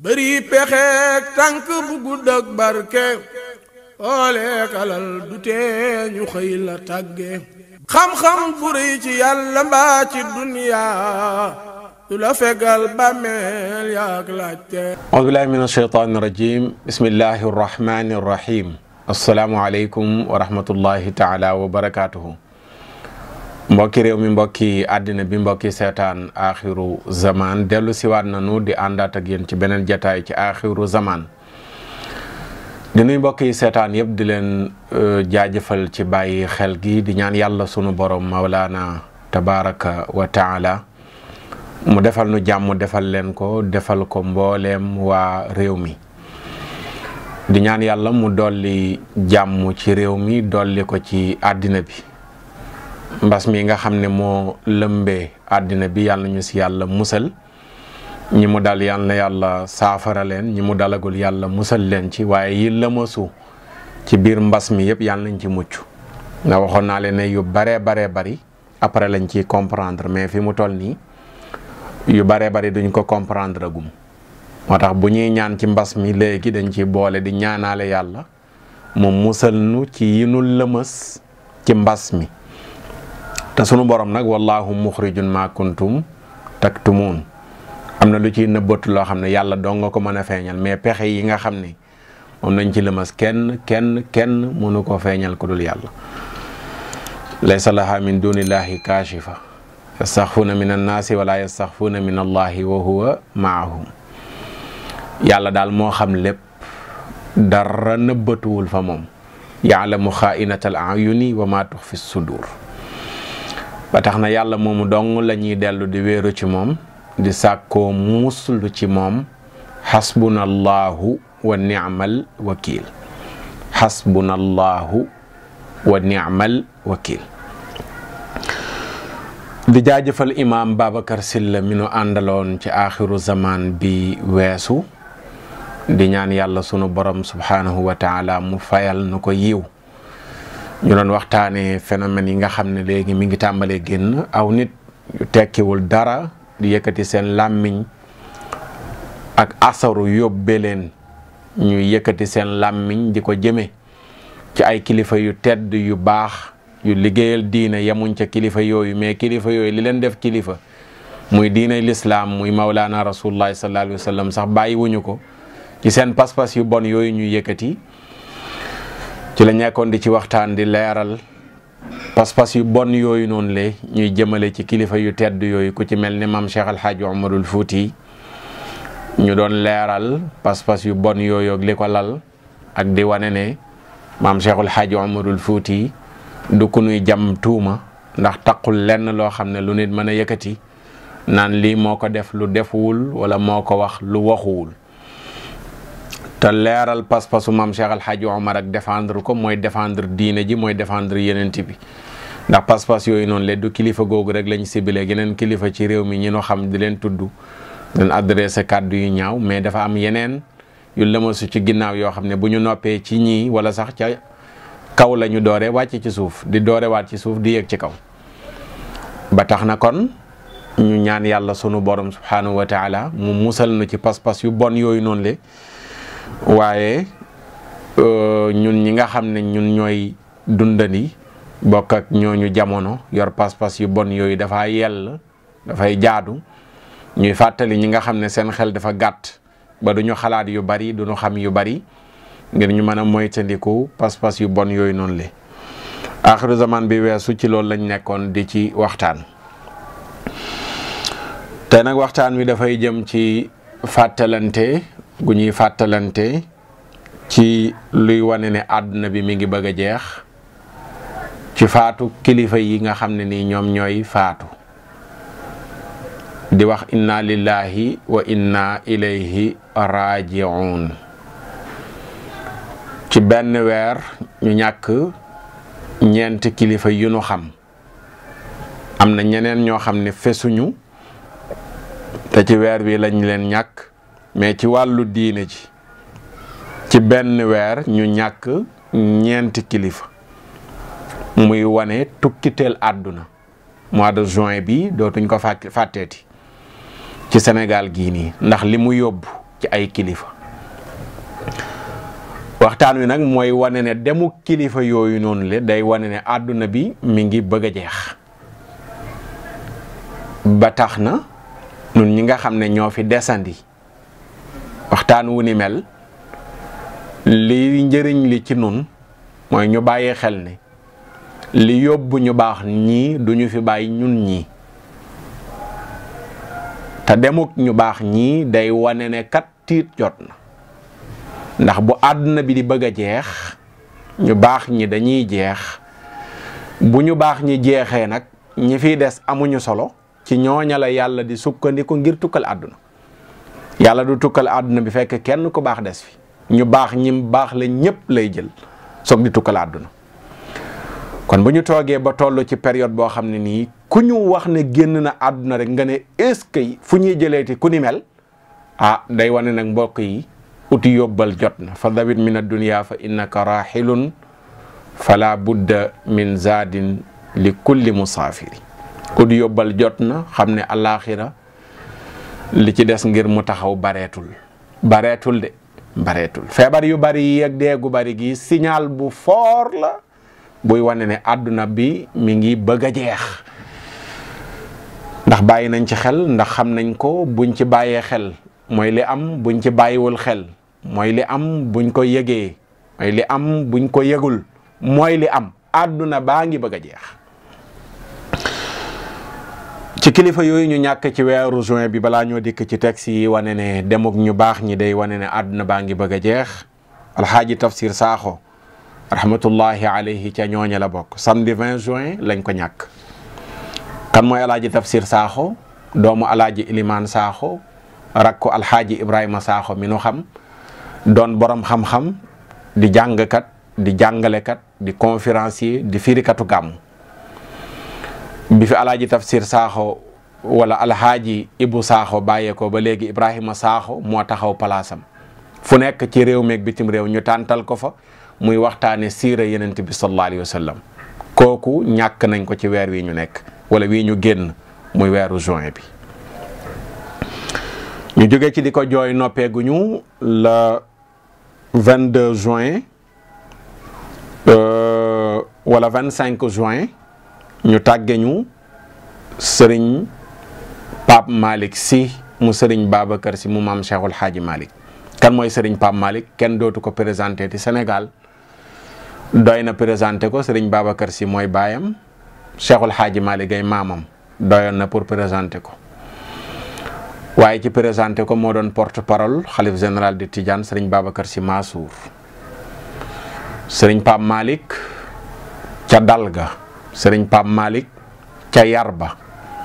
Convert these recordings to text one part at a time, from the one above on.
bëri pexeek tànk bu gudd ak barke ooleek alal du tee ñu xëy la tàgge xam-xam bu rëy ci yàlla mbaa ci duniyaa du la fegal bàmmeel yaak laajte. auzu billaahi mina shaytaani rajiim bismillaahi rahmaani rahiim. assalaamu aleykum wa rahmatullahi taala wa barakaatuhu. mbokki réew mi, mbokki àddina bi, mbokki seetaan axiru zaman dellu siwaat nanu di àndaat ak yéen ci beneen jataay ci axiru zaman. di nuy mbokki seetaan yëpp di leen jaajëfal ci bàyyi xel gi, di ñaan yàlla sunu borom mawlaana tabaraka wa taala mu defal nu jàmm, defal leen ko, defal ko mbooleem waa réew mi. di ñaan yàlla mu dolli jàmm ci réew mi, dolli ko ci àddina bi. mbas mi nga xam ne moo lëmbee àddina bi yàlla ñu si yàlla musal, ñi mu dal yàlla yàlla saafara leen, ñi mu dalagul yàlla musal leen ci, waaye yi lëmasu ci biir mbas mi yëpp yàlla nañ ci mucc. nga waxoon naa leen ne yu baree bari après lañ ciy comprendre, mais fi mu toll nii yu baree bari duñ ko comprendre gum. moo tax bu ñuy ñaan ci mbas mi léegi dañ ci boole di ñaanaale yàlla mu musal nu ci yi nu lëmës ci mbas mi. te sunu borom nag wallahu muxrijun ma kuntum taktumuun, am na lu ciy nëbbatu loo xam ne yàlla dong nga ko mën a feeñal, mais pexe yi nga xam ne moom nañ ci lëmas kenn mënu ko feeñal ku dul yàlla. laysa laha min dunillahi kaashifa yastaxfuuna min annaasi wala yastaxfuuna min allahi wa huwa maahum. yàlla daal moo xam lépp, dara nëbbatuwul fa moom. yaalamu xaainatal ayuni wa ma tuxfi sudur. ba tax na yàlla moomu dong la ñuy dellu di wéeru ci moom, di sàkkoo muslu ci moom. xasbunallahu wa ni'mal wakiil. xasbunallahu wa ni'mal wakiil. di jaajëfal imaam Babacar Sylla mi nu àndaloon ci axiru zaman bi weesu, di ñaan yàlla sunu borom subhaanahu wa taala mu fayal nu ko yiw. ñu doon waxtaanee phénomène yi nga xam ne léegi mi ngi tàmbalee génn, aw nit yu tekkiwul dara di yëkkati seen làmmiñ ak asaru yóbbe leen ñuy yëkkati seen làmmiñ di ko jëme ci ay kilifa yu tedd yu baax yu liggéeyal diine. yemuñ ca kilifa yooyu, mais kilifa yooyu li leen def kilifa muy diine lislaam, muy mawlaana rasulullahi sallallahu alayhi wa sallam, sax bàyyiwuñu ko ci seen pas-pas yu bon yooyu ñuy yëkkati. ci la nekkoon di ci waxtaan di leeral pas-pas yu bon yooyu noonu le ñuy jëmale ci kilifa yu tedd yooyu, ku ci mel ni maam Cheikh Alhaaji Omarul Fuuti. ñu doon leeral pas-pas yu bon yooyu ak li ko lal, ak di wane ne maam Cheikh Alhaaji Omarul Fuuti du ku nuy jam tuuma, ndax taqul lenn loo xam ne lu nit mën a yëkkati naan lii moo ko def lu defuwul wala moo ko wax lu waxuwul. te leeral pas-pasu maam Cheikh Alhaaji Omar ak défendre ko mooy défendre diine ji, mooy défendre yenent bi. ndax pas-pas yooyu noonu le du kilifa googu rek lañ sibile yeneen kilifa ci réew mi ñi no xam di leen tudd, leen adressé kàddu yu ñaaw, mais dafa am yeneen yu lëmasu ci ginnaaw yoo xam ne bu ñu noppee ci ñii wala sax ca kaw la ñu doore wàcc ci suuf, di doore waat ci suuf di yéeg ci kaw. ba tax na kon ñu ñaan yàlla sunu borom subhanahu wa taala mu musal nu ci pas-pas yu bon yooyu noonu le. waaye ñun ñi nga xam ne ñun ñooy dundani bokk ak ñooñu jamono yor pas-pas yu bon yooyu dafa yell, dafay jaadu ñuy fàttali ñi nga xam ne seen xel dafa gàtt ba duñu xalaat yu bari, duñu xam yu bari, ngir ñu mën a moytandiku pas-pas yu bon yooyu noonu le. axiru zaman bi weesu ci loolu lañ nekkoon di ci waxtaan. te nag waxtaan wi dafay jëm ci fàttalante gu ñuy fàttalante ci luy wane ne àdduna bi mi ngi bëgg a jeex, ci faatu kilifa yi nga xam ne nii ñoom ñooy faatu. di wax inna lillahi wa inna ilayhi raji'un. ci benn weer ñu ñàkk ñeenti kilifa yu nu xam. am na ñeneen ñoo xam ne fesuñu te ci weer bi lañ leen ñàkk, mais ci wàllu diine ji ci benn weer ñu ñàkk ñeenti kilifa, muy wane tukkiteel àdduna. mois de juin bi dootuñ ko fàtteeti ci Sénégal gii nii, ndax li mu yóbbu ci ay kilifa. waxtaan wi nag mooy wane ne demu kilifa yooyu noonu le day wane ne àdduna bi mi ngi bëgg a jeex ba tax na nun ñi nga xam ne ñoo fi desandi waxtaan wu ni mel li njëriñ li ci nun mooy ñu bàyyi xel ne li yóbbu ñu baax ñii duñu fi bàyyi ñun ñii te demuk ñu baax ñii day wane ne kat tiit jot na ndax bu àdduna bi di bëgg a jeex ñu baax ñi dañuy jeex bu ñu baax ñi jeexee nag ñi fiy des amuñu solo ci ñooña la yàlla di sukkandiku ngir tukkal àdduna yàlla du tukkal àdduna bi fekk kenn ku baax des fi ñu baax ñim baax la ñépp lay jël soog di tukkal àdduna kon bu ñu toogee ba toll ci période boo xam ne nii ku ñu wax ne génn na àdduna rek nga ne est-ce que fu ñuy jëleeti ku ni mel day wane nag mbokk yi uti yóbbal jot na fa dabit min ad-dunya fa innaka rahilun fala budda min zadin li kulli musaafiri uti yóbbal jot na xam ne alaxira li ci des ngir mu taxaw bareetul de bareetul feebar yu bari yi ak deegu bari gi signal bu fort la buy wane ne àdduna bi mi ngi bëgg a jeex ndax bàyyi nañ ci xel ndax xam nañ ko buñ ci bàyyee xel mooy li am buñ ci bàyyiwul xel mooy li am buñ ko yëgee mooy li am buñ ko yëgul mooy li am àdduna baa ngi bëgg a jeex ci kilifa yooyu ñu ñàkk ci weeru juin bi balaa ñoo dikk ci texte yi wane ne demuk ñu baax ñi day wane ne àdduna baa ngi bëgg a jeex alxaaji Tafsir Sakho rahmatullahi alayhi ca ñooña la bokk samedi 20 juin lañ ko ñàkk kan mooy alaaji Tafsir Sakho doomu alaaji Ilimaan Sakho rakku alxaaji Ibrahima Sakho mi nu xam doon borom xam-xam di jàngkat di jàngalekat di conférencier di firikatu gàmm bi fi alaaji Tafsir Sakho wala alxaaji Ibu Sakho bàyyeekoo ba léegi Ibrahima Sakho moo taxaw palaasam fu nekk ci réew meeg bitim réew ñu tàntal ko fa muy waxtaane siira yenent bi sallallahu alayhi wa sallam kooku ñàkk nañ ko ci weer wi ñu nekk wala wii ñu génn muy weeru juin bi ñu jóge ci di ko jooy noppeeguñu le 22 juin wala 25 juin ñu tàgge ñu sëriñ Pape Malick Sy mu sëriñ Babacar Sy mu maam Cheikhul Hadji Malick kan mooy sëriñ Pape Malick kenn dootu ko présenté ti Sénégal doy na présenté ko sëriñ Babacar Sy mooy baayam Cheikhul Hadji Malick ay maamam doyoon na pour présenter ko waaye ci présenté ko moo doon porte-parole xalif général de Tidiane sëriñ Babacar Sy Mansour sëriñ Pape Malick ca dalga sëriñ Pape Malick ca yarba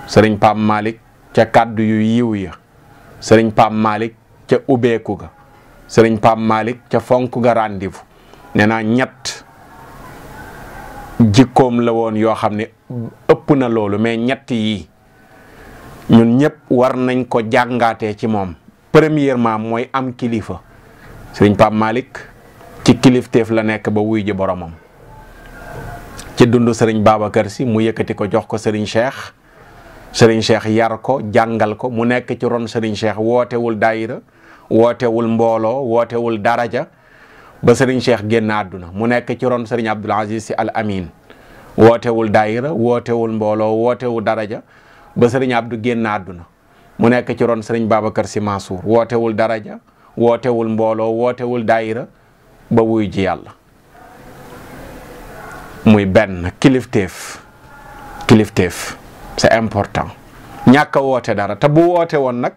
sëriñ Pape Malick ca kàddu yu yiw ya sëriñ Pape Malick ca ubbeeku ga sëriñ Pape Malick ca fonk ga rendez-vous nee naa ñett jikkoom la woon yoo xam ne ëpp na loolu mais ñett yi ñun ñëpp war nañ ko jàngaatee ci moom premièrement mooy am kilifa sëriñ Pape Malick ci kilifteef la nekk ba wuy ji boromam ci dundu sëriñ Babacar Sy mu yëkkati ko jox ko sëriñ Cheikh yar ko jàngal ko mu nekk ci ron sëriñ Cheikh wootewul daayira wootewul mbooloo wootewul daraja ba sëriñ Cheikh génn àdduna mu nekk ci ron sëriñ Abdoul Aziz Sy Al Amin wootewul daayira wootewul mbooloo wootewul daraja ba sëriñ Abdou génn àdduna mu nekk ci ron sëriñ Babacar Sy Mansour wootewul daraja wootewul mbooloo wootewul daayira ba wuy ji yàlla muy benn kilifteef c'est important ñàkk a woote dara te bu woote woon nag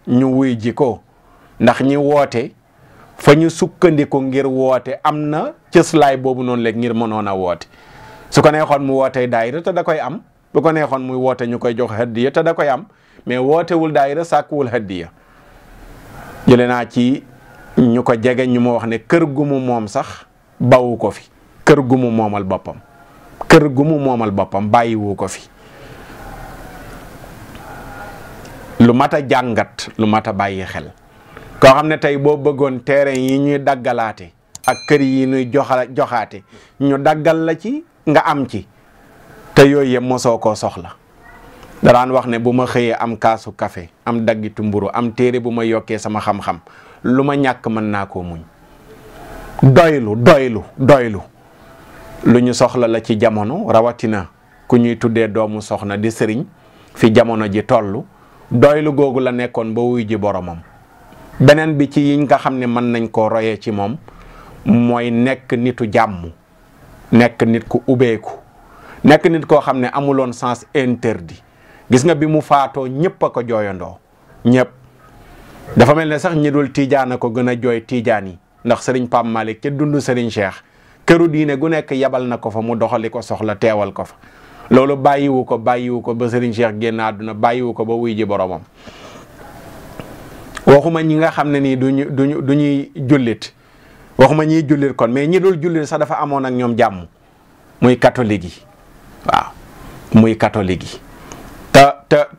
ñu wuy ji ko ndax ñi woote fa ñu sukkandiku ngir woote am na cëslaay boobu noonu léegi ngir mënoon a woote su ko neexoon mu wootee daayira te da koy am bu ko neexoon muy woote ñu koy jox hadiya te da koy am mais wootewul daayira sàkkuwul hadiya jële naa ci ñu ko jege ñu ma wax ne kër gu mu moom sax bawu ko fi kër gu mu moomal boppam bàyyiwu ko fi lu mat a jàngat lu mat a bàyyi xel koo xam ne tey boo bëggoon terrain yi ñuy daggalaate ak kër yi ñuy joxaate ñu daggal la ci nga am ci te yooyu yëpp mosoo koo soxla daraan wax ne bu ma xëyee am kaasu café am daggitu mburu am téere bu ma yokkee sama xam-xam lu ma ñàkk mën naa koo muñ. doylu lu ñu soxla la ci jamono, rawatina ku ñuy tuddee doomu soxna di sëriñ fi jamono ji tollu. Doylu googu la nekkoon ba wuy ji boromam. beneen bi ci yiñ nga xam ne mën nañ koo royee ci moom mooy nekk nitu jàmm, nekk nit ku ubbeeku, nekk nit koo xam ne amuloon sens interdit. gis nga bi mu faatoo ñëpp a ko jooyandoo, ñëpp. dafa mel ne sax ñi dul tiijaan a ko gën a jooy tiijaan yi, ndax sëriñ Pape Malick ca dund sëriñ Cheikh këru diine gu nekk yabal na ko fa mu doxali ko soxla teewal ko fa. loolu bàyyiwu ko ba sëriñ Cheikh génn àdduna, bàyyiwu ko ba wuy ji boromam. waxuma ñi nga xam ne nii du ñuy jullit, waxuma ñiy jullit kon, mais ñi dul jullit sax dafa amoon ak ñoom jàmm, muy catholique yi. waaw muy catholique yi.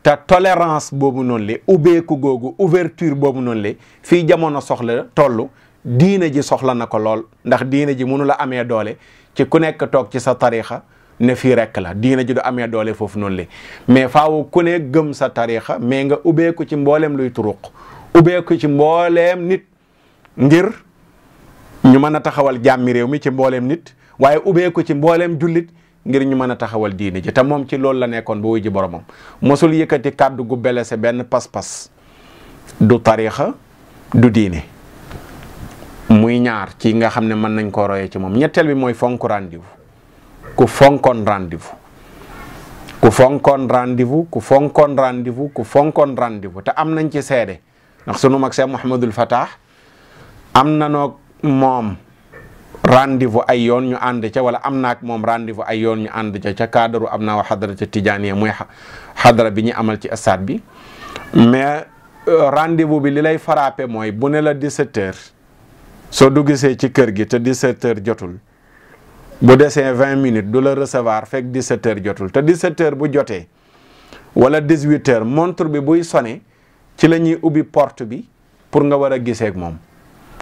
te tolérance boobu noonu le, ubbeeku googu, ouverture boobu noonu le, fii jamono soxla tollu, diine ji soxla na ko lool. ndax diine ji mënu la amee doole ci ku nekk toog ci sa tarixa ne fii rekk la. diine ji du amee doole foofu noonu le, mais faaw ku ne gëm sa tarixa, mais nga ubbeeku ci mboolem luy turuq, ubbeeku ci mbooleem nit ngir ñu mën a taxawal jàmmi réew mi ci mbooleem nit, waaye ubbeeku ci mbooleem jullit ngir ñu mën a taxawal diine ji. te moom ci loolu la nekkoon ba wuy ji boromam. mosul yëkkati kàddu gu belese benn pas-pas, du tarixa du diine. muy ñaar ci nga xam ne mën nañ koo royee ci moom. ñetteel bi mooy fonk rendez-vous. ku fonkoon rendez-vous, ku fonkoon rendez-vous, ku fonkoon rendez-vous, ku fonkoon rendez-vous. te am nañ ci seede, ndax sunu mag Cheikh Mouhamadul Fatah am na noog moom rendez-vous ay yoon ñu ànd ca, wala am naak moom rendez-vous ay yoon ñu ànd ca cadre am naa wa xadarata tijaaniya, muy xadara bi ñu amal ci stade bi. mais rendez-vous bi li lay frappé mooy bu ne la 17h soo duggisee ci kër gi te 17h jotul, bu desee 20 minutes du la recevoir fekk 17h jotul. te 17h bu jotee wala 18h montre bi buy sonné ci la ñuy ubbi porte bi pour nga war a gisee ak moom.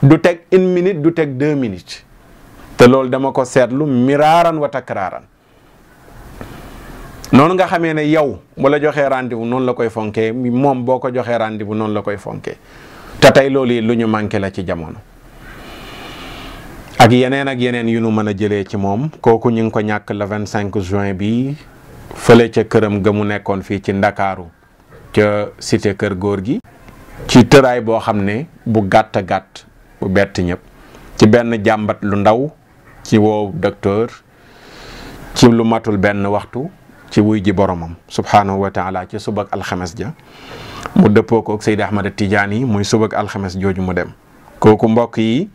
du teg 1 minute, du teg 2 minutes. te loolu dama ko seetlu miraaran wa takraaran. noonu nga xamee ne yow bu la joxee rendez-vous noonu la koy fonkee, moom boo ko joxee rendez-vous noonu la koy fonkee. te tey loolu yi lu ñu manqué la ci jamono. ak yeneen yu nu mën a jëlee ci moom. kooku ñu ngi ko ñàkk le 25 juin bi fële ca këram ga mu nekkoon fii ci Ndakaaru ca cité kër góor gi. ci tëraay boo xam ne bu gàtt gàtt bu bett ñëpp, ci benn jàmbat lu ndaw ci woow docteur, ci lu matul benn waxtu ci wuy ji boromam subhanahu wa taala ci subak alxames ja mu dëppoo ko ak Seydi Ahmad Tidiane yi muy subak alxames jooju mu dem. kooku mbokk yi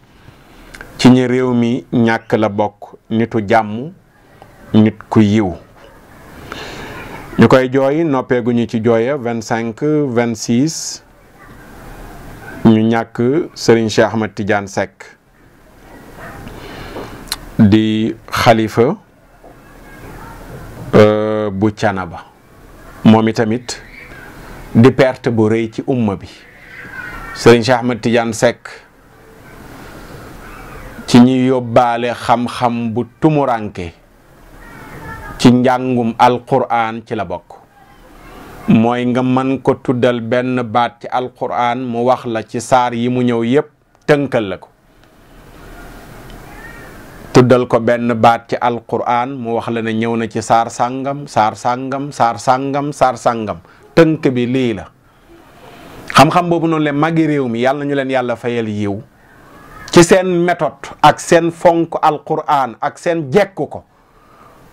ci ñi réew mi ñàkk la bokk, nitu jàmm, nit ku yiw. ñu koy jooy noppeeguñu ci jooya 25 26 ñu ñàkk Serigne Cheikh Ahmad Tidiane Seck di xalifa bu Canaba. moom itamit di perte bu rëy ci umma bi. Serigne Cheikh Ahmad Tidiane Seck ci ñi yóbbaale xam-xam bu tumuranke ci njàngum alquran ci la bokk. mooy nga mën ko tuddal benn baat ci alquran mu wax la ci saar yi mu ñëw yépp tënkal la ko. tuddal ko benn baat ci alquran mu wax la ne ñëw na ci saar sàngam saar sàngam saar sàngam saar sàngam, tënk bi lii la. xam-xam boobu noonu le magi réew mi yàlla na ñu leen yàlla fayal yiw ci seen méthode ak seen fonk alquran ak seen jekku ko.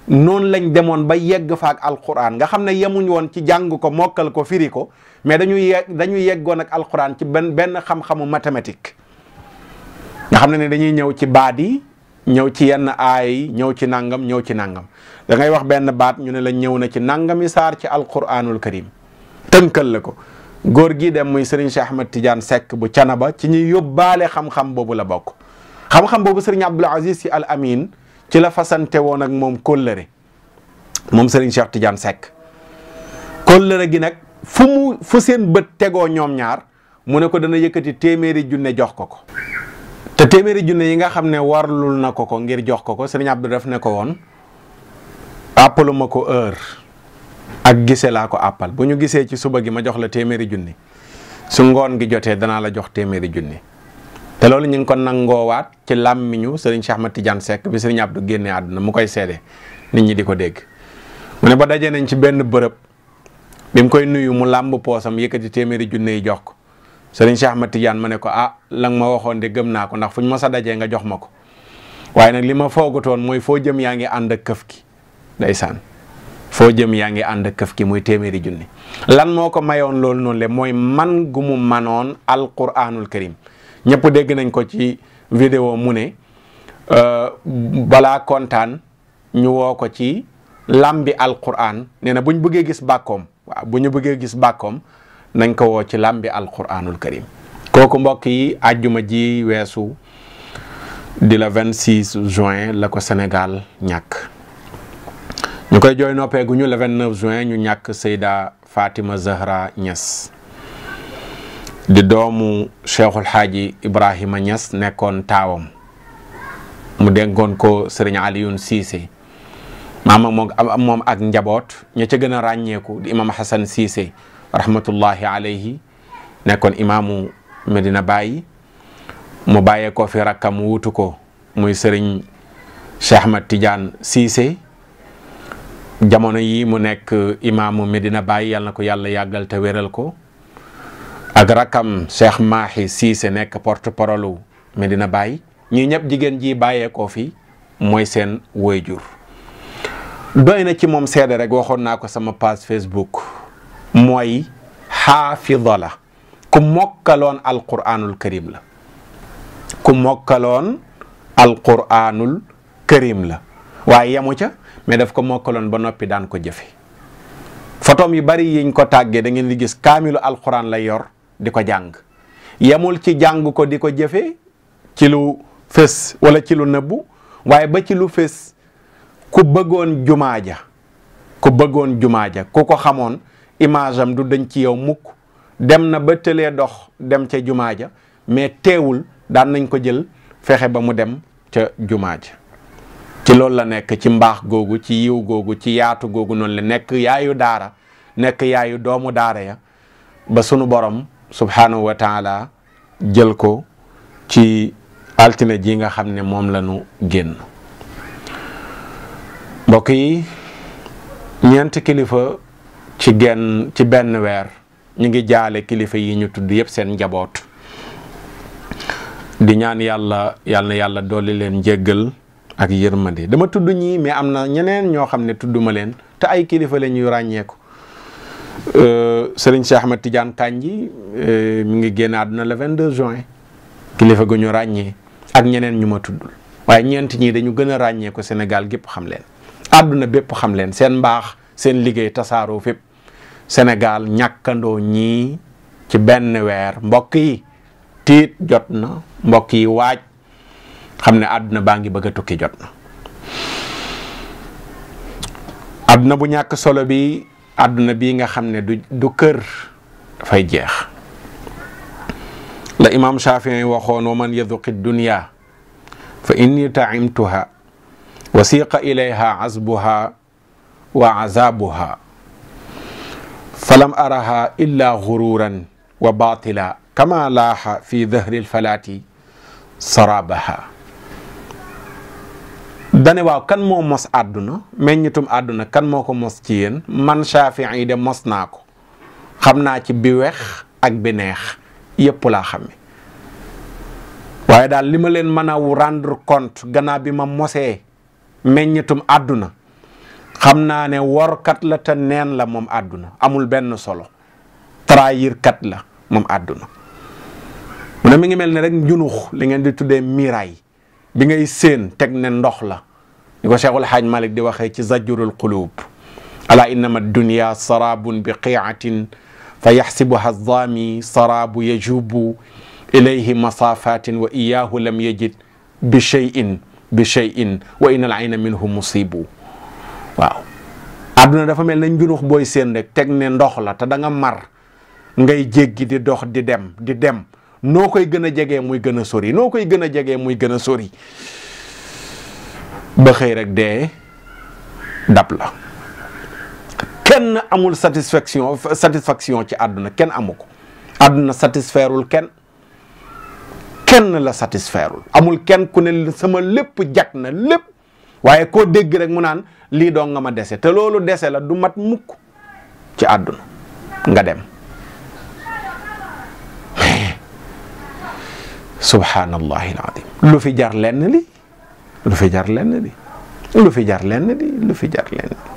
noonu lañ demoon ba yegg fa ak alquran nga xam ne yemuñ woon ci jàng ko mokkal ko firi ko, mais dañuy yeggoon ak alquran ci benn xam-xamu mathématique. nga xam ne dañuy ñëw ci baat yi, ñëw ci yenn aay yi, ñëw ci nangam, ñëw ci nangam. da ngay wax benn baat ñu ne la ñëw na ci nangami saar ci alquranul karim, tënkal la ko. góor gii dem muy Serigne Cheikh Ahmad Tidiane Seck bu Canaba ci ñuy yóbbaale xam-xam boobu la bokk. xam-xam boobu Serigne Abdoul Aziz Sy Al Amin ci la fasante woon ak moom kóllëre, moom Serigne Cheikh Tidiane Seck. kóllëre gi nag fu seen bët tegoo ñoom ñaar mu ne ko dana yëkkati téeméeri junne jox ko ko. te téeméeri junne yi nga xam ne warlul na ko ngir jox ko Serigne Abdou def ne ko woon appaluma ko heure, ak gise laa ko àppal bu ñu gisee ci suba gi ma jox la téeméeri junni su ngoon gi jotee danaa la jox téeméeri junni te loolu ñu ngi ko nangoowaat ci làmmiñu sëriñ Cheikh Ahmad Tidiane Seck bi sëriñ Abdou génnee àdduna mu koy seede nit ñi di ko dégg mu ne ba dajee nañ ci benn bërëb bi mu koy nuyu mu làmb poosam yëkkati téeméeri junni yi jox ko sëriñ Cheikh Ahmad Tidiane ma ne ko la nga ma waxoon de gëm naa ko ndax fu ñu ma sa dajee nga jox ma ko waaye nag li ma foogatoon mooy foo jëm yaa ngi ànd ak këf gi ndeysaan foo jëm yaa ngi ànd ak këf gi muy téeméeri junni lan moo ko mayoon loolu noonu le mooy man gu mu manoon alquranul karim ñëpp dégg nañ ko ci vidéo mu ne balaa kontaan ñu woo ko ci lambi alquran nee na bu ñu bëggee gis bàkkoom waaw bu ñu bëggee gis bàkkoom nañ ko woo ci lambi alquranul karim kooku mbokk yi àjjuma ji weesu di la 26 juin la ko Sénégal ñàkk ñu koy jooy noppeeguñu le 29 juin ñu ñàkk Seyda Fatima Zahra Niass di doomu Cheikhul Haaji Ibrahima Niass nekkoon taawam mu dénkoon ko Serigne Alioune Cissé maama moom ak njaboot ña ca gën a ràññeeku di imam Hassan Cissé rahmatullahi alayhi nekkoon imaamu Medina Baye mu bàyyee ko fi rakkam wuutu ko muy Serigne Cheikh Ahmad Tidiane Cissé jamono yi mu nekk imaamu Medina Baye yal na ko yàlla yàggal te wéral ko ak rakkam Cheikh Mahi Cissé nekk porte-parole Medina Baye ñii ñëpp jigéen ji bàyyeekoo fi mooy seen waajur doy na ci moom seede rek waxoon naa ko sama page Facebook mooy xaafida la ku mokkaloon alquranul karim la ku mokkaloon alquranul karim la waaye yemu ca mais daf ko mokkaloon ba noppi daan ko jëfe fotom yu bari yiñ ko tàggee da ngeen di gis kaamilu alquran lay yor di ko jàng yemul ci jàng ko di ko jëfe ci lu fës wala ci lu nëbbu waaye ba ci lu fës ku bëggoon jumaa ja ku ko xamoon image am du dañ ci yow mukk dem na ba tëlee dox dem ca jumaa ja mais teewul daan nañ ko jël fexe ba mu dem ca jumaa ja ci loolu la nekk ci mbaax googu ci yiw googu ci yaatu googu noonu la nekk yaayu daara nekk yaayu doomu daara ya ba sunu borom subhanahu wa taala jël ko ci altine ji nga xam ne moom la ñu génn mbokk yi ñeenti kilifa ci benn weer ñu ngi jaale kilifa yi ñu tudd yëpp seen njaboot di ñaan yàlla dolli leen njéggal ak yërmande dama tudd ñii mais am na ñeneen ñoo xam ne tudduma leen te ay kilifa la ñuy ràññeeku Serigne Cheikh Ahmad Tidiane Kandji mi ngi génn àdduna le 22 juin kilifa gu ñu ràññee ak ñeneen ñu ma tuddul waaye ñeent ñii dañu gën a ràññee ko Sénégal gépp xam leen àdduna bépp xam leen seen mbaax seen liggéey tasaaroo fépp Sénégal ñàkkandoo ñii ci benn weer mbokk yi tiit jot na mbokk yi waaj xam ne àdduna baa ngi bëgg a tukki jot na àdduna bu ñàkk solo bi àdduna bii nga xam ne du kër dafay jeex la imam Shafii waxoon wa man yaduqi dunya fa inni taimtuha wa siqa ilayha azbuha wa azabuha falam araha illa gururan wa batila kama laaxa fi dahri lfalaati sarabaha dane waaw kan moo mos àdduna meññitum àdduna kan moo ko mos ci yéen man Shafii yi de mos naa ko xam naa ci bi weex ak bi neex yépp laa xame waaye daal li ma leen mën a rendre compte gannaaw bi ma mosee meññitum àdduna xam naa ne workat la te neen la moom àdduna amul benn solo trahir kat la moom àdduna mu ne mi ngi mel ne rek njunux li ngeen di tuddee miraay bi ngay séen teg ne ndox la ni ko Cheikhul Haaj Malik di waxee ci zajrul qulub ala innama dunya sarabun bi qiatin fa yaxsibuha zami sarabu yajubu ilayhi masafatin wa iyahu lam yajid bi cheyin wa in al ayna minhu musibu waaw àdduna dafa mel ne njunux booy séen rek teg ne ndox la te da nga mar ngay jéggi di dox di dem noo koy gën a jegee muy gën a sori noo koy gën a jegee muy gën a sori ba xëy rek dee dab la kenn amul satisfaction ci àdduna kenn amu ko àdduna satisfairul kenn la satisfairul amul kenn ku ne sama lépp jag na lépp waaye koo dégg rek mu naan lii doo nga ma dese te loolu dese la du mat mukk ci àdduna nga dem subhanallahi alazim lu fi jar lenn li lu fi jar lenn li lu fi jar lenn li lu fi jar lenn li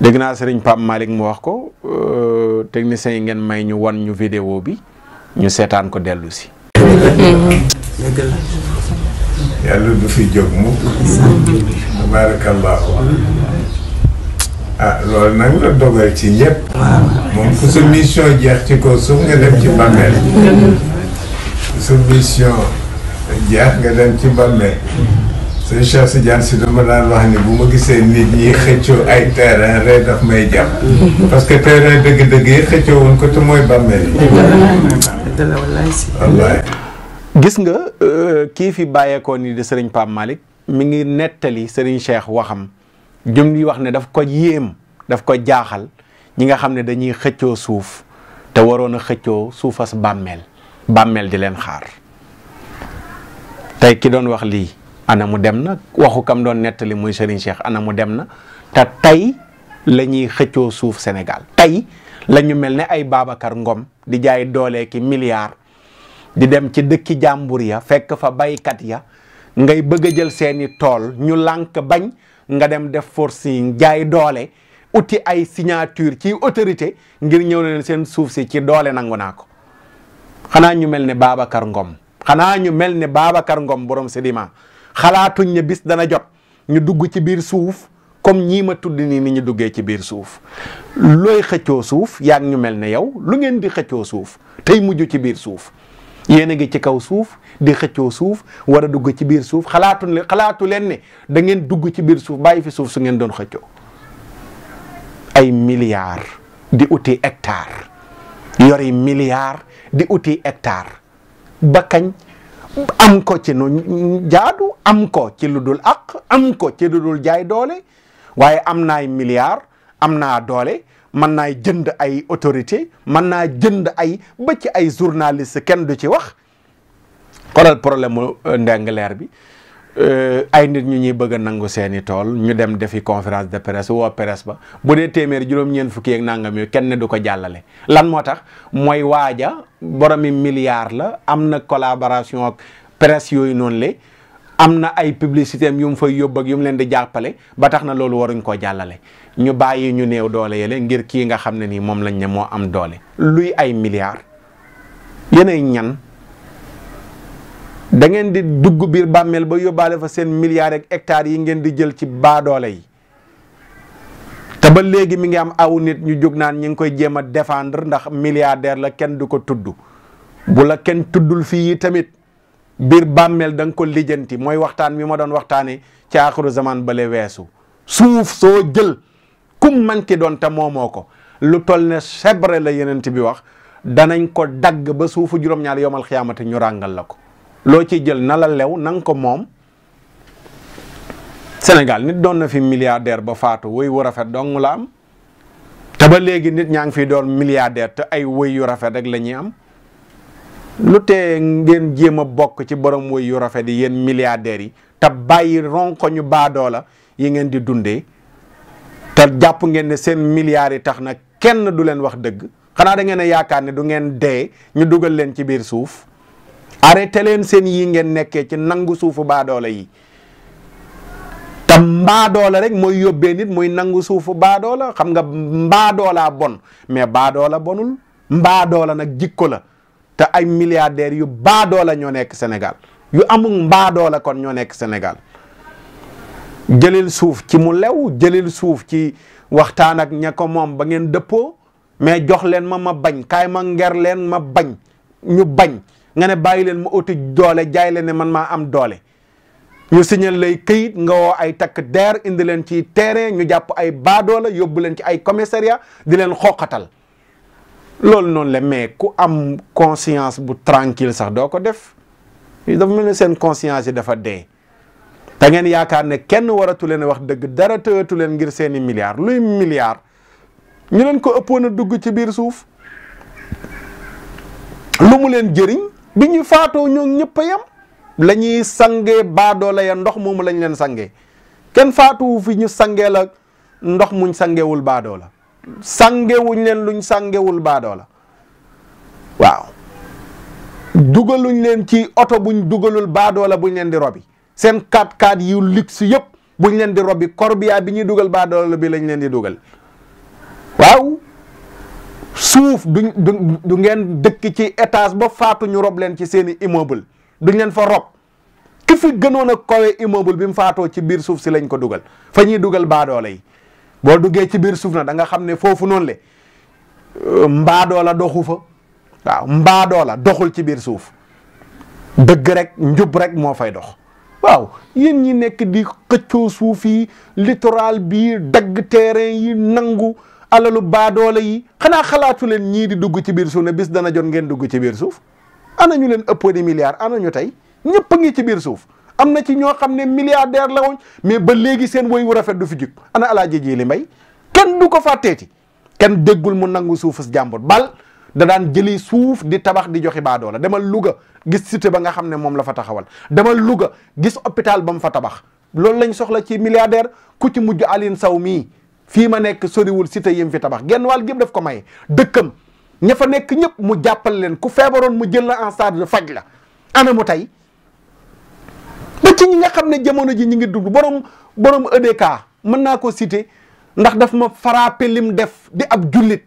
dégg naa sëriñ Pape Malick mu wax ko techniciens yi ngeen may ñu wan ñu vidéo bi ñu seetaan ko dellu si yàlla du fi jóg mukk tabarakallahu loolu nag la dogal ci ñëpp moom ku sa mission jeex ci kaw suuf nga dem ci bàmmeel sa mission jeex nga dem ci bàmmeel sëñ Cheikh Tidiane Sy dama daan wax ni bu ma gisee nit ñi xëccoo ay terrain rek daf may jàpp parce que terrain dëgg-dëgg yi xëccoo woon ko te mooy bàmmeel yi wallaay gis nga kii fi bàyyeekoo ni di sëriñ Pape Malick mi ngi nettali sëriñ Cheikh waxam jëm di wax ne daf ko yéem daf ko jaaxal ñi nga xam ne dañuy xëccoo suuf te waroon a xëccoo suufas bàmmeel di leen xaar tey ki doon wax lii ana mu dem na waxu kam doon nettali muy sëriñ Cheikh ana mu dem na te tey la ñuy xëccoo suuf Sénégal tey la ñu mel ne ay Babacar Ngom di jaay doole ki milliards di dem ci dëkki jàmbur ya fekk fa baykat ya ngay bëgg a jël seeni tool ñu lànk bañ nga dem def forcing jaay doole uti ay signature ci autorité ngir ñëw leen seen suuf si ci doole nangu naa ko xanaa ñu mel ne Babacar Ngom xanaa ñu mel ne Babacar Ngom borom Sedima xalaatuñ ne bis dana jot ñu dugg ci biir suuf comme ñii ma tudd nii ni ñu duggee ci biir suuf looy xëccoo suuf yaa ngi ñu mel ne yow lu ngeen di xëccoo suuf tey mujj ci biir suuf yéen a ngi ci kaw suuf di xëccoo suuf war a dugg ci biir suuf xalaatu leen ne da ngeen dugg ci biir suuf bàyyi fi suuf su ngeen doon xëccoo ay milliards di uti hectare yori milliards di uti hectare ba kañ am ko ci nu jaadu am ko ci lu dul àq am ko ci lu dul jaay doole waaye am naay milliards am naa doole mën naa jënd ay autorité mën naa jënd ay ba ci ay journaliste kenn du ci wax xoolal problème mu Ndingler bi ay nit ñu ñuy bëgg a nangu seeni tool ñu dem defi conférence de presse woo presse ba bu dee téeméer juróom-ñeent fukki ak nangam yooyu kenn du ko jàllale lan moo tax mooy waaja boromi milliard la am na collaboration ak presse yooyu noonu le am na ay publicité am yu mu fay yóbbu ak yu mu leen di jàppale ba tax na loolu waruñ koo jàllale ñu bàyyi ñu néew doole yële ngir kii nga xam ne nii moom lañ ne moo am doole luy ay milliards yéenay ñan da ngeen di dugg biir bàmmeel ba yóbbaale fa seen milliards ak hectares yi ngeen di jël ci baadoole yi te ba léegi mi ngi am aw nit ñu jóg naan ñi ngi koy jéem a défendre ndax milliardaire la kenn du ko tudd bu la kenn tuddul fii tamit biir bàmmeel da nga ko lijjanti mooy waxtaan wi ma doon waxtaanee ci aaxiru zaman bale weesu suuf soo jël kum manti doon te moomoo ko lu toll ne sebre la yenent bi wax danañ ko dagg ba suufu juróom-ñaar yomal xiyaamati ñu ràngal la ko loo ciy jël na la lew na nga ko moom Sénégal nit doon na fi milliardaire ba faatu wëy wu rafet dong la am te ba léegi nit ñaa ngi fi doon milliardaire te ay wëy yu rafet rek la ñuy am lu tee ngeen jéem a bokk ci borom wëy yu rafet yi yéen milliardaires yi te bàyyi ronko ñu baadoola yi ngeen di dundee te jàpp ngeen ne seen milliards yi tax na kenn du leen wax dëgg xanaa da ngeen a yaakaar ne du ngeen dee ñu dugal leen ci biir suuf arrêté leen seen yi ngeen nekkee ci nangu suufu baadoola yi te mbaadoola rek mooy yóbbee nit muy nangu suufu baadoola xam nga mbaadoolaa bon mais baadoola bonul mbaadola nag jikko la te ay milliardaires yu baadoola ñoo nekk Sénégal yu amul mbaadoola kon ñoo nekk Sénégal jëlil suuf ci mu lew jëlil suuf ci waxtaan ak ña ko moom ba ngeen dëppoo mais jox leen ma bañ kaay ma nger leen ma bañ ñu bañ nga ne bàyyi leen ma uti doole jaay leen ne man maa am doole ñu signal lay këyit nga woo ay takk der indi leen ci terrain ñu jàpp ay baadoola yóbbu leen ci ay commissariat di leen xoqatal loolu noonu la mais ku am conscience bu tranquille sax doo ko def dafa mel ne seen conscience yi dafa dee te ngeen yaakaar ne kenn waratu leen wax dëgg dara tëyatu leen ngir seeni milliards luy milliard ñu leen ko ëppoon a dugg ci biir suuf. lu mu leen jëriñ bi ñu faatoo ñoo ñëpp a yem la ñuy sangee baadoola ya ndox moomu lañ leen sangee kenn faatuwu fi ñu sangee la ndox muñ sangewul baadoola sangewuñ leen luñ sangewul baadoola waaw dugaluñ leen ci oto buñ dugalul baadoola buñ leen di robi seen 4x4 yu luxe yëpp buñ leen di robi corbillard bi ñuy dugal baadoola bi lañ leen di dugal waaw suuf du ngeen dëkk ci étage ba faatu ñu rob leen ci seeni immeuble duñ leen fa rob ki fi gënoon a kawe immeuble bi mu faatoo ci biir suuf si lañ ko dugal fa ñuy dugal baadoola yi boo duggee ci biir suuf na da nga xam ne foofu noonu le mbaadoola doxu fa waaw mbaadoola doxul ci biir suuf dëgg rek njub rek moo fay dox waaw yéen ñi nekk di xëccoo suuf yi littoral bi dagg terrain yi nangu alalu baadoola yi xanaa xalaatu leen ñii di dugg ci biir suuf ne bis dana jot ngeen dugg ci biir suuf ana ñu leen ëppoo di milliards ana ñu tey ñëpp a ngi ci biir suuf am na ci ñoo xam ne milliardaire la woon mais ba léegi seen woy wu rafet du fi jug ana Alaaji Jiili Mbay kenn du ko fàtteeti kenn déggul mu nangu suufus jàmbur bal da daan jëli suuf di tabax di joxe baadoola demal Louga gis cité ba nga xam ne moom la fa taxawal demal Louga gis hôpital ba mu fa tabax loolu lañ soxla ci milliardaire ku ci mujj Aline Sow mii fii ma nekk soriwul cité yim fi tabax genn wàll gépp daf ko maye dëkkam ña fa nekk ñëpp mu jàppal leen ku feebaroon mu jël la en charge faj la ana mu tey ba ci ñi nga xam ne jamono ji ñi ngi dund borom EDK mën naa ko cité ndax daf ma frappé lim def di ab jullit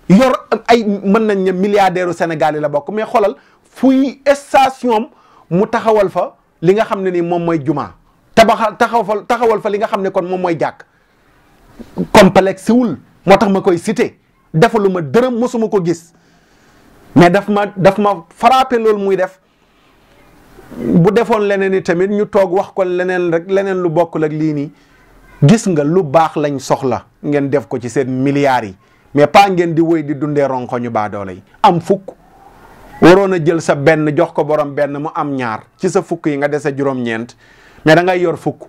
yor ay mën nañ ne milliardaire u Sénégal yi la bokk mais xoolal fuy station mu taxawal fa li nga xam ne ni moom mooy jumaa taxawal fa li nga xam ne kon moom mooy jàkk complexe wul moo tax ma koy cité defaluma dërëm mosuma ko gis mais daf ma frappé loolu muy def bu defoon leneen ni tamit ñu toog wax ko leneen lu bokkul ak lii nii gis nga lu baax lañ soxla ngeen def ko ci seen milliards yi mais pas ngeen di wéy di dundee ronko ñu baadoole yi am fukk waroon a jël sa benn jox ko borom benn mu am ñaar ci sa fukk yi nga dese juróom-ñeent mais da ngay yor fukk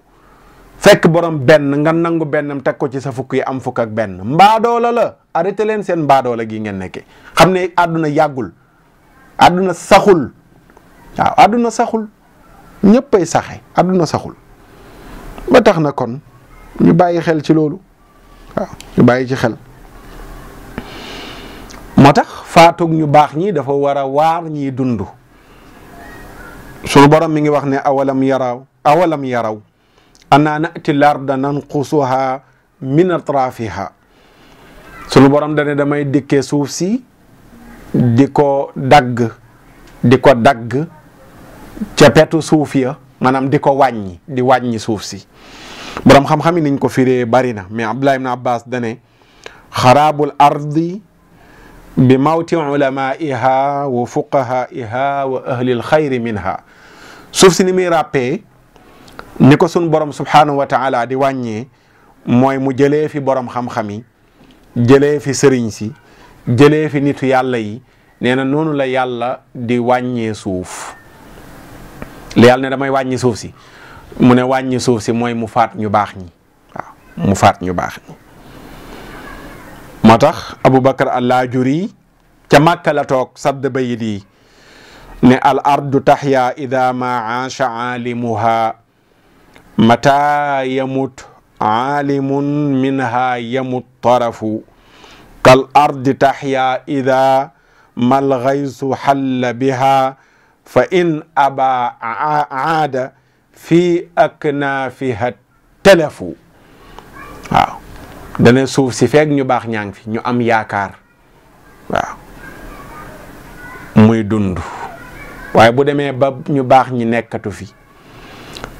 fekk borom benn nga nangu bennam teg ko ci sa fukk yi am fukk ak benn mbaadoola la arrêté leen seen mbaadoola gi ngeen nekkee xam ne àdduna yàggul àdduna saxul waaw àdduna saxul ñëppay saxe àdduna saxul ba tax na kon ñu bàyyi xel ci loolu waaw ñu bàyyi ci xel moo tax faatug ñu baax ñi dafa war a waar ñiy dund sunu borom mi ngi wax ne awalam yaraw anna na'ti larda nanqusuha min atrafiha sunu borom dane damay dikkee suuf si di ko dagg ca petu suuf ya maanaam di wàññi suuf si borom xam-xam yi niñ ko firee bari na mais Abdullah ibn Abbas dane xaraabul ardi bi mawti ulamaiha wa fuqahaiha wa ahlil xayri minha suuf si ni muy ràppee ni ko sun borom subhanahu wa taala di wàññee mooy mu jëlee fi borom xam-xam yi jëlee fi sëriñ si jëlee fi nitu yàlla yi nee na noonu la yàlla di wàññee suuf li yàlla ne damay wàññi suuf si mu ne wàññi suuf si mooy mu faat ñu baax ñi waaw mu faat ñu baax ñi moo tax Aboubacar al-Laajuri ca Màkka la toog sadd bayit yi ne al ardu taxya ida ma aasha aalimuha mata yamut aalimun minha yamut tarafu kal ardi taxya ida mal gaysu xalla biha fa in aba aada fi aknaafiha telefu waaw dana suuf si feeg ñu baax ñaa ngi fi ñu am yaakaar waaw muy dund waaye bu demee ba ñu baax ñi nekkatu fi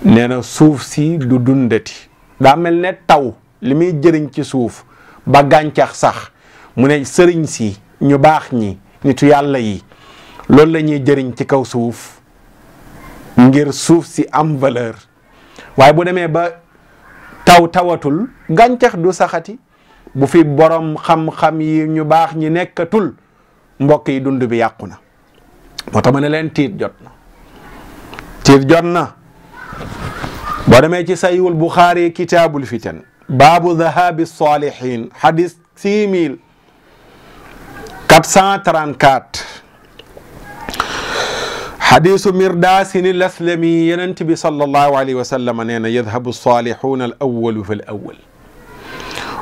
nee na suuf si du dundati daa mel ne taw li muy jëriñ ci suuf ba gàncax sax mu ne sëriñ si ñu baax ñi nitu yàlla yi loolu la ñuy jëriñ ci kaw suuf ngir suuf si am valeur waaye bu demee ba tawatul gàncax du saxati bu fi borom xam-xam yi ñu baax ñi nekkatul mbokk yi dund bi yàqu na moo tax ma ne leen tiit jot na boo demee ci sayyul Buxaari kitaabul fitan baabu dhahabi salihin hadis 6434 xadiisu Mirdaasin al-Aslami Yonent bi sallallahu alayhi wa sallam nee na yadhabu as-saalihuuna al-awwalu fa al-awwal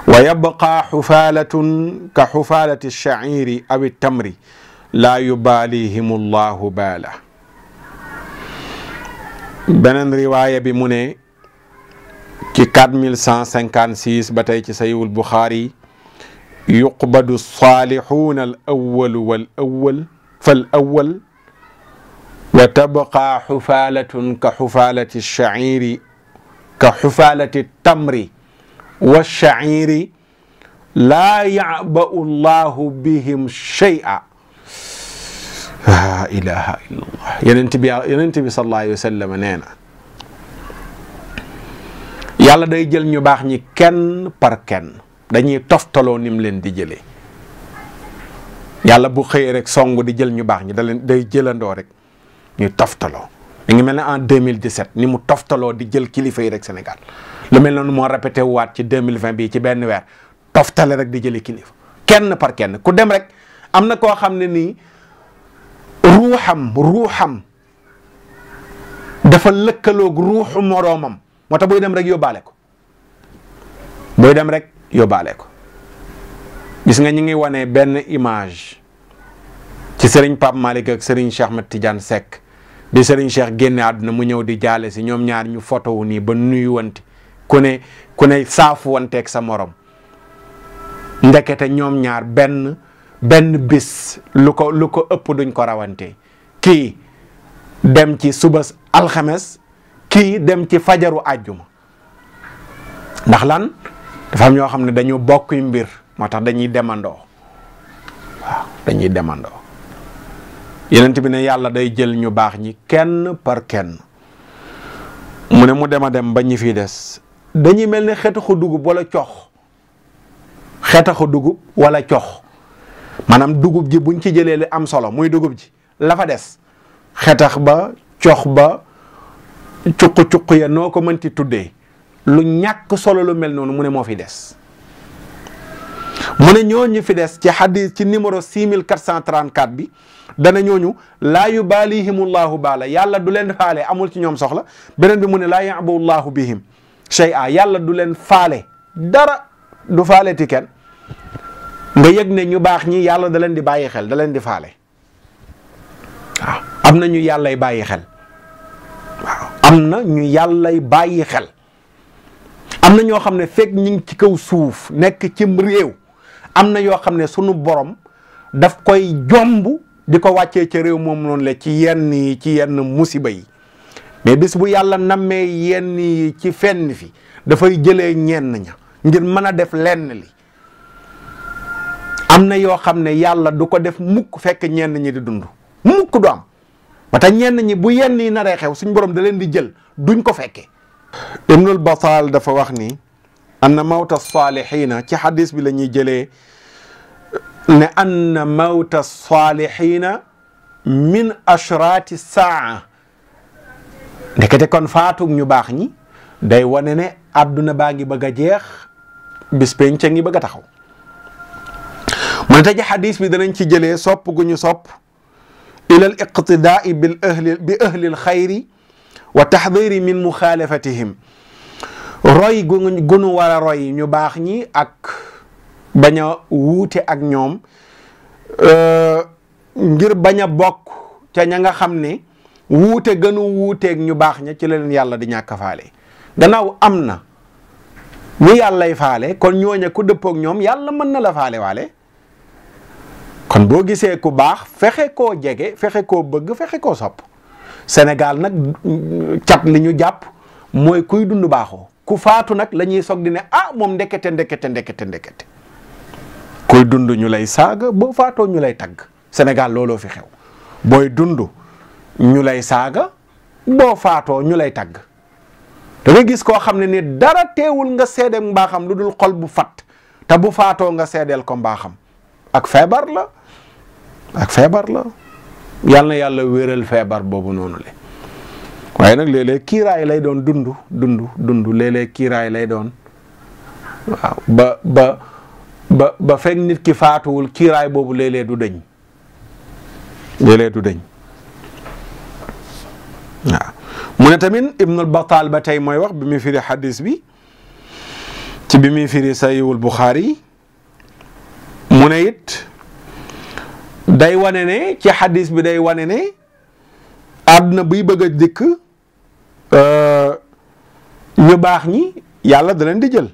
wa yabqaa xufaalatun ka xufaalati ash-shaciiri aw at-tamri laa yubaalihimu Allahu baala. beneen riwaaya bi mu ne ci 4156 ba tey ci Sahiihul Buxaari yuqbadu as-saalihuuna al-awwalu wal-awwal fal-awwal wa tabqa xufaalatun ka xufaalati ash-shaciiri ka xufaalati at-tamri wash-shaciiri laa ya'ba'u Allahu bihim shay'an. laa ilaaha illallah. Yonent bi sallallahu alayhi wa sallam nee na yàlla day jël ñu baax ñi kenn par kenn, dañuy toftaloo nim leen di jëlee. yàlla bu xëyee rek song di jël ñu baax ñi day jëlandoo rek ñuy toftaloo. mi ngi mel ne en 2017 ni mu toftaloo di jël kilifa yi rek Sénégal, lu mel noonu moo répété waat ci 2020 bii ci benn weer, toftale rek di jëli kilifa kenn par kenn. ku dem rek am na koo xam ne nii ruuxam dafa lëkkaloog ruuxu moroomam, moo tax buy dem rek yóbbaale ko. gis nga ñi ngi wane benn image ci Serigne Pape Malick ak Serigne Cheikh Ahmed Tidiane Seck di Serigne Cheikh génne àdduna mu ñëw di jaale si ñoom ñaar ñu photo wu nii ba nuyu wante ku ne saafu wanteeg sa morom. ndekete ñoom ñaar benn bis lu ko ëpp duñ ko rawante. kii dem ci suba alxames, kii dem ci fajaru àjjuma. ndax lan dafa am ñoo xam ne dañu bokk mbir moo tax dañuy demandoo. waaw dañuy demandoo. Yonent bi ne yàlla day jël ñu baax ñi kenn par kenn, mu ne mu dem ba ñi fi des dañuy mel ne xetaxu dugub wala cox. xetaxu dugub wala cox maanaam dugub ji buñ ci jëlee li am solo muy dugub ji la fa des xetax ba cox ba cuq ya noo ko mënti tuddee lu ñàkk solo lu mel noonu mu ne moo fi des. mu ne ñooñu fi des ci xadis ci numéro 6434 bi dana ñooñu laa yubalihimullahu baala, yàlla du leen faale, amul ci ñoom soxla. beneen bi mu ne laa ya'ba'ullahu bihim shay'a, yàlla du leen faale dara, du faale ti kenn. nga yëg ne ñu baax ñi yàlla da leen di bàyyi xel, da leen di faale. waaw am na ñu yàllay bàyyi xel. waaw am na ñu yàllay bàyyi xel. am na ñoo xam ne fekk ñu ngi ci kaw suuf nekk cim réew, am na yoo xam ne sunu borom daf koy jomb di ko wàccee ca réew moom noonu la ci yenn musiba yi. mais bis bu yàlla nammee yenn yi ci fenn fi dafay jëlee ñenn ña ngir mën a def lenn li. am na yoo xam ne yàlla du ko def mukk fekk ñenn ñi di dund, mukk du am. ba tax ñenn ñi bu yenn yi naree xew suñ borom da leen di jël duñ ko fekkee. Ibnul Batal dafa wax ni anna mawta saalihiina ci xadis bi la ñuy jëlee ne anna mawta saalihiina min ashraati saa. ndekete kon faatug ñu baax ñi day wane ne àdduna baa ngi bëgg a jeex, bis penc ngi bëgg a taxaw. mu ne tey xadis bi danañ ci jëlee sopp gu ñu sopp ila al iqtidaai bi ahli al xayri wa taxdiri min muxaalafatihim, roy gunu war a roy ñu baax ñi ak bañ a wuute ak ñoom ngir bañ a bokk ca ña nga xam ne wuute gënu wuuteeg ñu baax ña ci la leen yàlla di ñàkk a faale. gannaaw am na ñu yàllay faale, kon ñooña ku dëppoog ñoom yàlla mën na la faale waale. kon boo gisee ku baax fexe koo jege, fexe koo bëgg, fexe koo sopp. Sénégal nag cat li ñu jàpp mooy kuy dund baaxoo, ku faatu nag la ñuy soog di ne moom ndekete. kuy dund ñu lay saaga, boo faatoo ñu lay tagg. Sénégal looloo fi xew, booy dund ñu lay saaga, boo faatoo ñu lay tagg. da nga gis koo xam ne ni dara teewul nga seede mbaaxam lu dul xol bu fat, te bu faatoo nga seedeel ko mbaaxam. ak feebar la. yal na yàlla wéral feebar boobu noonu le waaye nag léeg-léeg kiiraay lay doon dund léeg-léeg kiiraay lay doon. waaw ba ba fekk nit ki faatuwul kiiraay boobu léeg-léeg du dëñ léeg-léeg du dëñ waaw mu ne tamit Ibnul Battaal ba tey mooy wax bi muy firi xadis bi ci bi muy firi Sahiihul Buxaari mu ne it day wane ne ci xadis bi day wane ne àdduna buy bëgg a dikk ñu baax ñi yàlla da leen di jël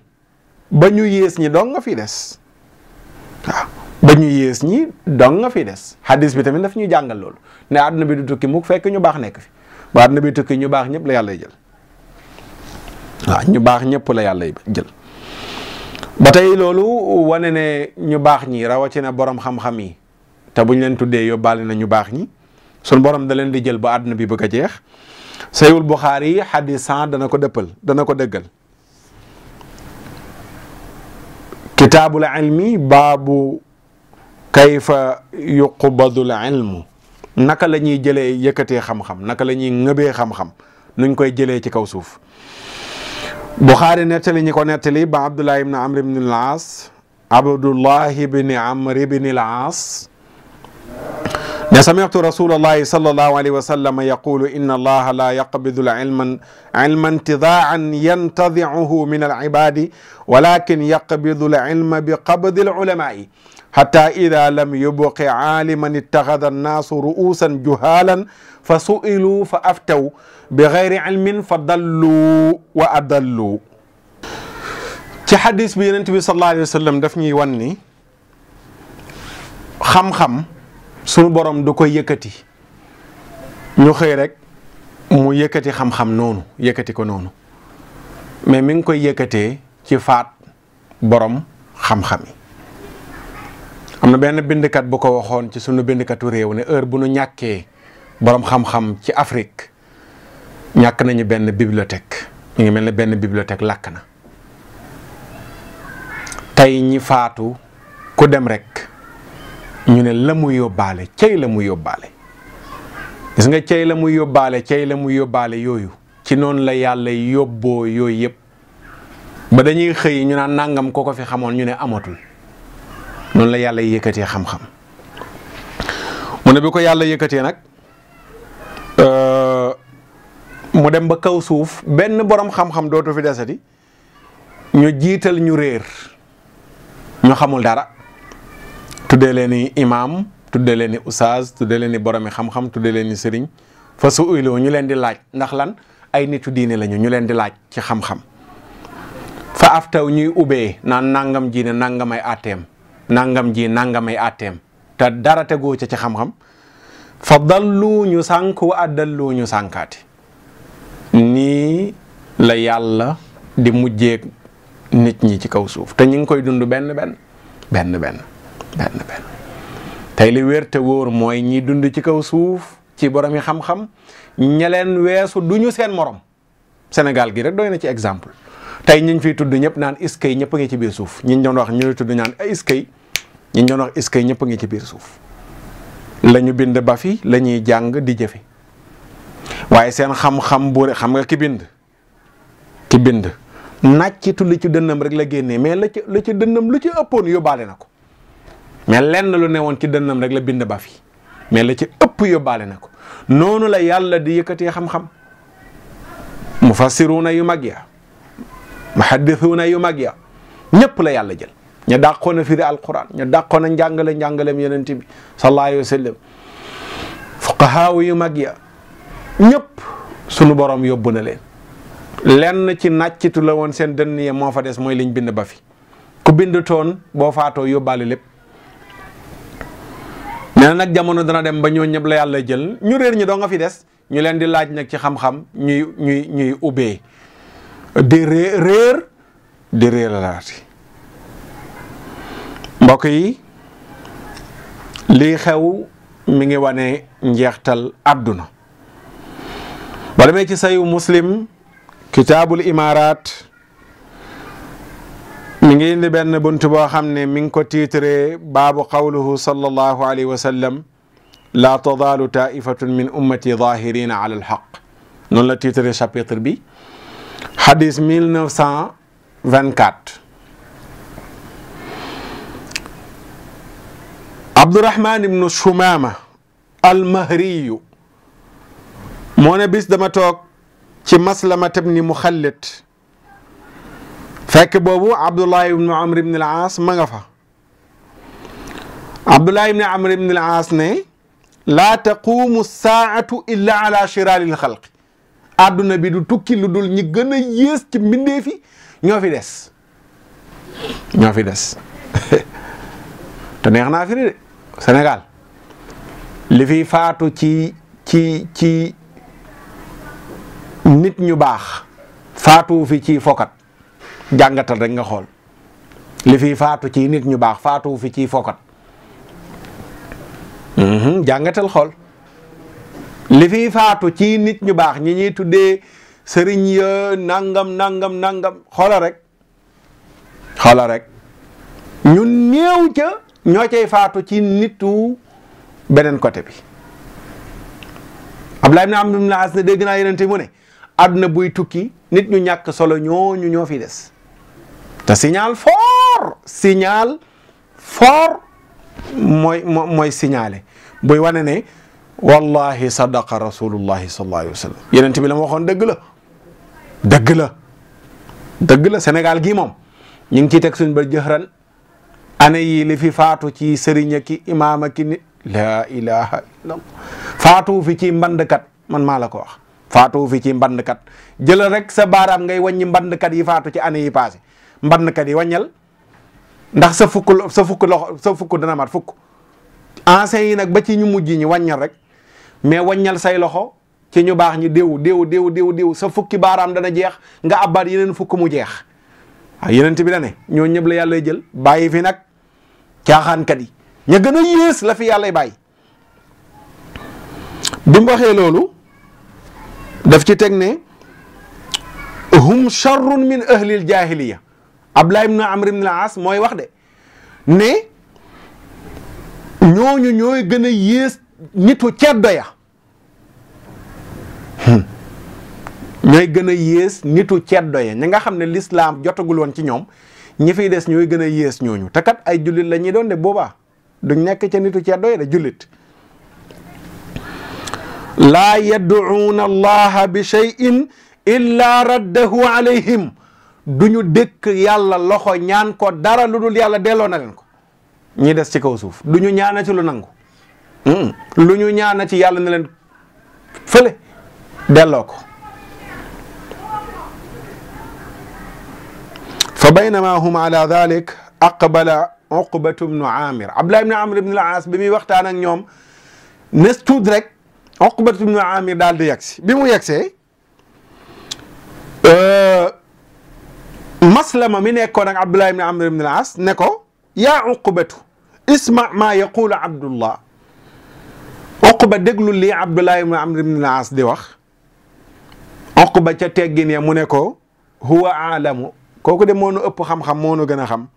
ba ñu yées ñi dong nga fi des waaw ba ñu yées ñi dong nga fi des xadis bi tamit daf ñuy jàngal loolu ne àdduna bi du tukki mukk fekk ñu baax nekk fi ba àdduna bi tukki ñu baax ñëpp la yàlla jël waaw ñu baax ñëpp la yàlla jël ba tey loolu wane ne ñu baax ñi rawatina borom xam-xam yi te buñ leen tuddee yóbbaale na ñu baax ñi sun borom da leen di jël ba àdduna bi bëgg a jeex Sahiihul Buxaari yi xadis 100 dana ko dëggal kitaabul ilmi baabu kayfa yuqbadul ilmu naka la ñuy jëlee yëkkatee xam-xam naka la ñuy ngëbee xam-xam nuñ koy jëlee ci kaw suuf Buxaari nettali ñi ko nettali ba Abdullah ibn Amr ibn al-Aas Abdullah ibn Amr ibn al-Aas ne sami'tu rasulallahi sallallahu alayhi wa sallam yaqulu inna allaha la yaqbidu ilman intidaa'an yantadi'uhu min al-ibadi walakin yaqbidu al-ilma bi qabdi al-ulama'i hatta idha lam yubqi 'aliman ittakhadha an-nasu ru'usan juhalan fa su'ilu fa aftaw bi ghayri ilmin fa dallu wa adallu. ci xadis bi Yonent bi sallallahu alayhi wa sallam daf ñuy wan ni xam-xam sunu borom du koy yëkkati ñu xëy rek mu yëkkati xam-xam noonu yëkkati ko noonu mais mi ngi koy yëkkatee ci faat borom xam-xam yi. am na benn bindkat bu ko waxoon ci sunu bindkatu réew ne heure bu nu ñàkkee borom xam-xam ci Afrique ñàkk nañu benn bibliothèque mi ngi mel ne benn bibliothèque lakk na. tey ñi faatu ku dem rek ñu ne la mu yóbbaale cey la mu yóbbaale gis nga cey la mu yóbbaale yooyu ci noonu la yàlla yóbboo yooyu yëpp ba dañuy xëy ñu naan nangam ko fi xamoon ñu ne amatul noonu la yàlla yëkkatee xam-xam. mu ne bi ko yàlla yëkkatee nag mu dem ba kaw suuf benn borom xam-xam dootu fi desati ñu jiital ñu réer ñu xamul dara. tuddee leen ni imaam tuddee leen ni usaaz tuddee leen ni boromi xam-xam tuddee leen ni sëriñ fa su uyloo ñu leen di laaj ndax lan ay nitu diine lañu ñu leen di laaj ci xam-xam fa aftaw ñuy ubbee naan nangam ji ne nangamay àtteem nangam ji nangamay àtteem te dara tegoo ca ci xam-xam fa dallu ñu sànk wa addallu ñu sànkaati nii la yàlla di mujjeeg nit ñi ci kaw suuf te ñu ngi koy dund benn tey li wér te wóor mooy ñi dund ci kaw suuf ci borom yi xam-xam ña leen weesu du ñu seen morom Sénégal gi rek doy na ci exemple tey ñiñ fiy tudd ñëpp naan iskay ñëpp a ngi ci biir suuf ñiñ doon wax ñu tudd naan iskay ñiñ doon wax iskay ñëpp a ngi ci biir suuf la ñu bind ba fi la ñuy jàng di jëfe waaye seen xam-xam bu xam nga ki bind nàccitu li ci dënnam rek la génnee mais la ci dënnam lu ci ëppoon yóbbaale na ko mais lenn lu newoon ci dënnam rek la bind ba fi mais la ci ëpp yóbbaale na ko noonu la yàlla di yëkkatee xam-xam mufassiruuna yu mag ya muhaddisuuna yu mag ya ñëpp la yàlla jël ña dàqoon a firi alquran ña dàqoon a njàngaleem yonent bi sallallahu alayhi wa sallam fuqahaaw yu mag ya ñëpp sunu borom yóbbu na leen lenn ci nàccitu la woon seen dënn ya moo fa des mooy liñ bind ba fi ku bind toon boo faatoo yóbbaale lépp nee na nag jamono dana dem ba ñoo ñëpp la yàlla jël ñu réer ñi doo nga fi des ñu leen di laaj nag ci xam-xam ñuy ubbee di réer laati mbokk yi lii xew mi ngi wane njeextal àdduna ba demee ci sayu Muslim kitaabul imaaraat mi ngi indi benn bunt boo xam ne mi ngi ko tiitre baabu qawluhu sallallahu alayhi wa sallam laa tadaalu taifatun min ummati zahirina ala alhaq noonu la tiitre chapitre bi hadis 1924 Abdurahman ibnu Shumama al-Mahriyu moo ne bis dama toog ci Maslamat ibni Muxallit fekk boobu Abdullah ibnu Amr ibn al-Aas ma nga fa. Abdullah ibnu Amr ibn al-Aas ne laa taquumu saa'atu illa ala shiraaril xalqi, àdduna bi du tukki lu dul ñi gën a yées ci mbindeef yi ñoo fi des te neex naa fi de Sénégal li fi faatu ci nit ñu baax faatu fi ci fokat, jàngatal rek nga xool li fi faatu ci nit ñu baax faatu fi ci fokat. jàngatal xool li fi faatu ci nit ñu baax ñi ñuy tuddee sëriñ ya nangam xoola rek ñu néew ca ñoo cay faatu ci nitu beneen côté bi. Abdullah ibn Amr ibn al-As ne dégg naa yenente mu ne àdduna buy tukki nit ñu ñàkk solo ñoo fi des te signal fort mooy signalé buy wane ne wallahi sadaqa rasulullahi sallallahu alayhi wa sallam yenente bi la ma waxoon dëgg la Sénégal gii moom ñu ngi ciy teg suñ ba jëxran année yi li fi faatu ci sëriñ ki imaama ki nit laa ilaha illallah faatu fi ci mbandkat man maa la ko wax faatu fi ci mbandkat jëlal rek sa baaraam ngay wàññi mbandkat yi faatu ci année yi passé mbandkat yi wàññal ndax sa fukk dana mat fukk anciens yi nag ba ci ñu mujj ñi wàññal rek mais wàññal say loxo ci ñu baax ñi diw sa fukki baaraam dana jeex nga abbaat yeneen fukk mu jeex waaw yeneen bi da ne ñoo ñëpp la yàlla jël bàyyi fi nag caaxaankat yi ña gën a yées la fi yàlla bàyyi. bi mu waxee loolu daf ci teg ne hum charrun min ahlil jahiliya. Abdullah ibn Amr ibn al-As mooy wax de ne ñooñu ñooy gën a yées nitu ceddo ya ñooy gën a yées nitu ceddo ya ñi nga xam ne l'islam jotagul woon ci ñoom ñi fiy des ñooy gën a yées ñooñu te kat ay jullit la ñuy doon de boobaa duñ nekk ca nitu ceddo ya de jullit. laa yad'uuna allaha bi shay'in illa raddahu alayhim, duñu dëkk yàlla loxo ñaan ko dara lu dul yàlla delloo na leen ko. ñi des ci kaw suuf duñu ñaana ci lu nangu lu ñu ñaana ci yàlla na leen fële delloo ko. fa baynama hum ala dhalik aqbala Uqbatu bnu Amir. Abdullah ibn Amr ibn al-As bi muy waxtaan ak ñoom nes tuut rek Uqbatu bnu Amir daal di yegsi. bi mu yegsee Maslama mi nekkoon ak Abdullah ibn Amr ibn al-As ne ko yaa Uqbatu isma ma yaqulu Abdullah. Uqba déglu lii Abdullah ibn Amr ibn al-As di wax. Uqba ca teggin ya mu ne ko huwa aalamu, kooku de moo nu ëpp xam-xam moo nu gën a xam.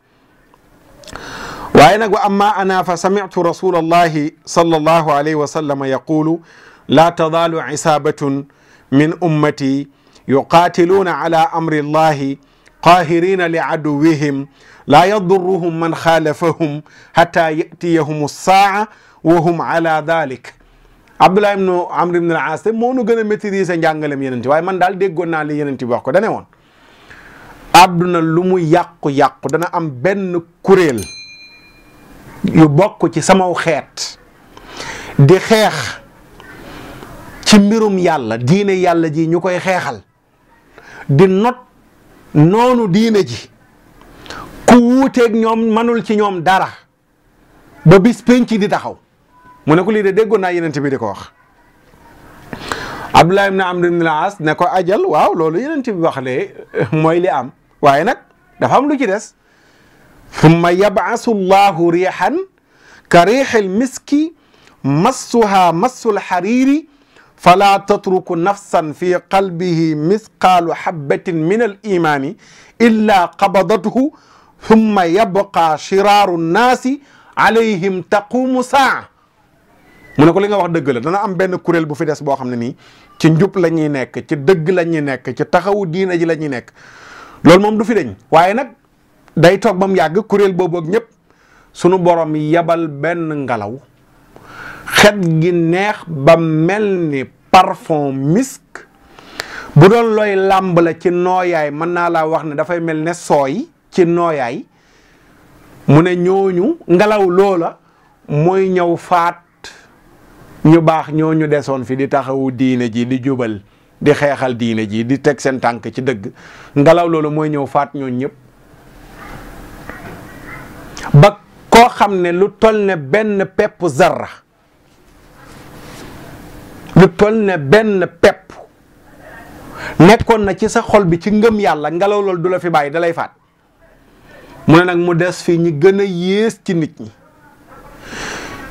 waaye nag wa amma ana fa sami'tu rasulallahi sallallahu alayhi wa sallam yaqulu laa tadaalu isaabatun min ummati yuqaatiluuna ala amri allahi qaahiriina li aduwihim laa yadurruhum man xaalafahum hatta yatiyahum as-saa'a wa hum ala dalik. Abdullah ibn Amr ibn al-As moo nu gën a maîtriser njàngalem yeneen waaye man daal déggoon naa li yeneen bi wax ko dane woon àdduna lu mu yàqu-yàqu dana am benn kuréel yu bokk ci samaw xeet di xeex ci mbirum yàlla diine yàlla ji ñu koy xeexal di not noonu diine ji ku wuuteeg ñoom manul ci ñoom dara ba bis penc di taxaw. mu ne ko lii de déggoon naa yeneen bi di ko wax. Abdullah ibn Amr ibn al-As ne ko ajal waaw loolu yeneen bi wax le mooy li am waaye nag dafa am lu ci des. thumma yab'asu llahu riixan ka riixil miski massuha massul xariiri fala tatruku nafsan fi qalbihi misqaalu habbatin min al imaani illa qabadathu thumma yabqa shiraaru nnaasi alayhim taqumu saa. mu ne ko li nga wax dëgg la dana am benn kuréel bu fi des boo xam ne nii ci njub la ñuy nekk ci dëgg la ñuy nekk ci taxawu diina ji la ñuy nekk loolu moom du fi deñ waaye nag day toog ba mu yàgg kuréel boobu ak ñëpp sunu borom yabal benn ngelaw xet gi neex ba mel ni parfum misk bu doon looy làmb la ci nooyaay mën naa laa wax ne dafay mel ne sooy ci nooyaay mu ne ñooñu ngelaw loola mooy ñëw faat ñu baax ñooñu desoon fi di taxawu diine ji di jubal di xeexal diine ji di teg seen tànk ci dëgg ngelaw loolu mooy ñëw faat ñooñu ñëpp ba koo xam ne lu toll ne benn pepp zarra lu toll ne benn pepp nekkoon na ci sa xol bi ci ngëm yàlla ngelaw loolu du la fi bàyyi da lay faat mu ne nag mu des fii ñi gën a yées ci nit ñi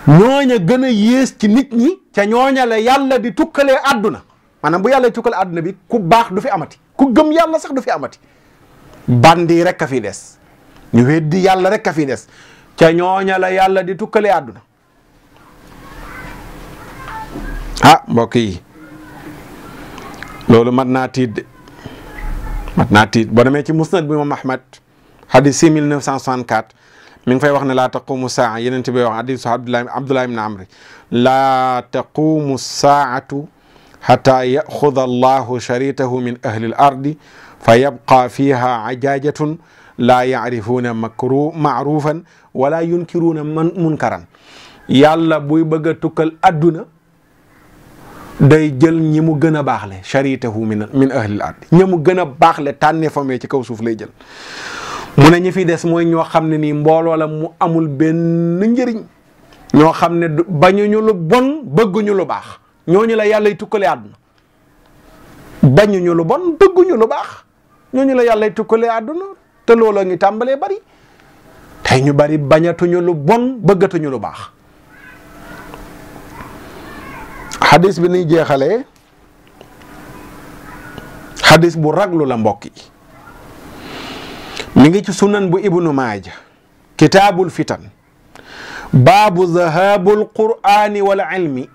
ñooña gën a yées ci nit ñi ca ñooña la yàlla di tukkalee àdduna maanaam bu yàlla di tukkalee àdduna bi ku baax du fi amati ku gëm yàlla sax du fi amati bandi rek a fi des ñu weddi yàlla rek a fi des ca ñooña la yàlla di tukkalee àdduna ah mbokk yi loolu mat naa tiit boo demee ci musnad bi imam Ahmad hadis 6964 mi ngi fay wax ne laa taqumu saa yeneen ti bay wax hadisu Abdullah ibn Amr laa taqumu saatu xata yaxuda allahu sharitahu min ahli l ardi fa yabqa fiha ajajatun laa yacrifuuna maarufan wala yunkiruuna munkaran yàlla buy bëgg a tukkal adduna day jël ñi mu gën a baaxle sharitahu min ahli l ardi ñi mu gën a baaxle tànnee famee ci kaw suuf lay jël mu ne ñi fi des mooy ñoo xam ne nii mbooloo la mu amul benn njëriñ ñoo xam ne bañuñu lu bon bëgguñu lu baax ñooñu la yàllay tukkale àdduna bañuñu lu bon bëgguñu lu baax ñooñu la yàllay tukkale àdduna te looloo ngi tàmbalee bari tey ñu bari bañatuñu lu bon bëggatuñu lu baax xadis bi nuy jeexalee xadis bu raglu la mbokk yi mi ngi ci sunan bu ibnu maaja kitaabul fitan baabu zahabul qur'ani wal ilmi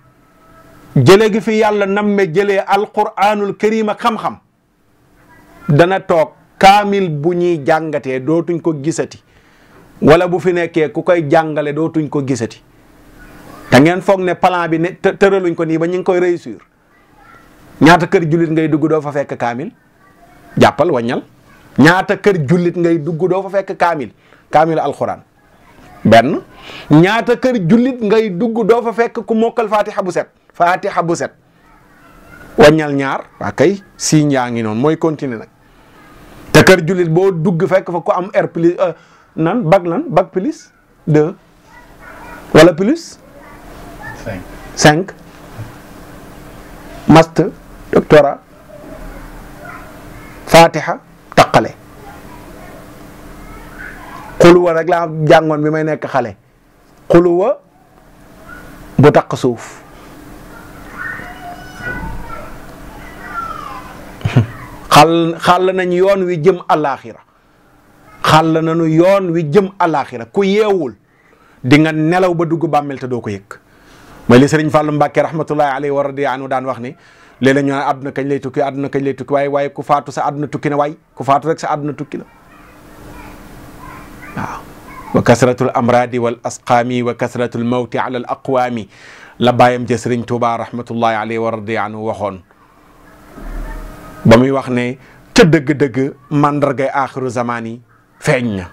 jële gi fi yàlla namme jëlee alqur'anul karim ak xam-xam dana toog kaamil bu ñuy jàngatee dootuñ ko gisati wala bu fi nekkee ku koy jàngale dootuñ ko gisati te ngeen foog ne plan bi ne tëraluñ ko nii ba ñu ngi koy réussir ñaata kër jullit ngay dugg doo fa fekk kaamil jàppal waññal ñaata kër jullit ngay dugg doo fa fekk kaamil alxuraan benn ñaata kër jullit ngay dugg doo fa fekk ku mokkal fatiha bu set waññal ñaar waa kay si yaa ngi noonu mooy continuer nag te kër jullit boo dugg fekk fa ku am R plus bac plus 2 wala plus 5 master doctorat fatiha taqale xuluwa rek laa jàngoon bi may nekk xale xuluwa bu taq suuf xàll nañ yoon wi jëm alaxira xàll nañu yoon wi jëm alaxira ku yeewul di nga nelaw ba dugg bàmmel te doo ko yëg mooy li Sëriñ Fàllu Mbàkke rahmatullahi alayhi wa radiya anhu daan wax ni léeg-léeg ñu naan àdduna kañ lay tukki àdduna kañ lay tukki waaye ku faatu sa àdduna tukki na waay ku faatu rek sa àdduna tukki na waaw wa kasratul amradi wal asqaami wa kasratul mawti ala al aqwaami la bàyyam ja Sëriñ Tuubaa rahmatullahi alayhi wa radiya anhu waxoon ba muy wax ne ca dëgg-dëgg mandargay aaxiru zamaan yi feeñ na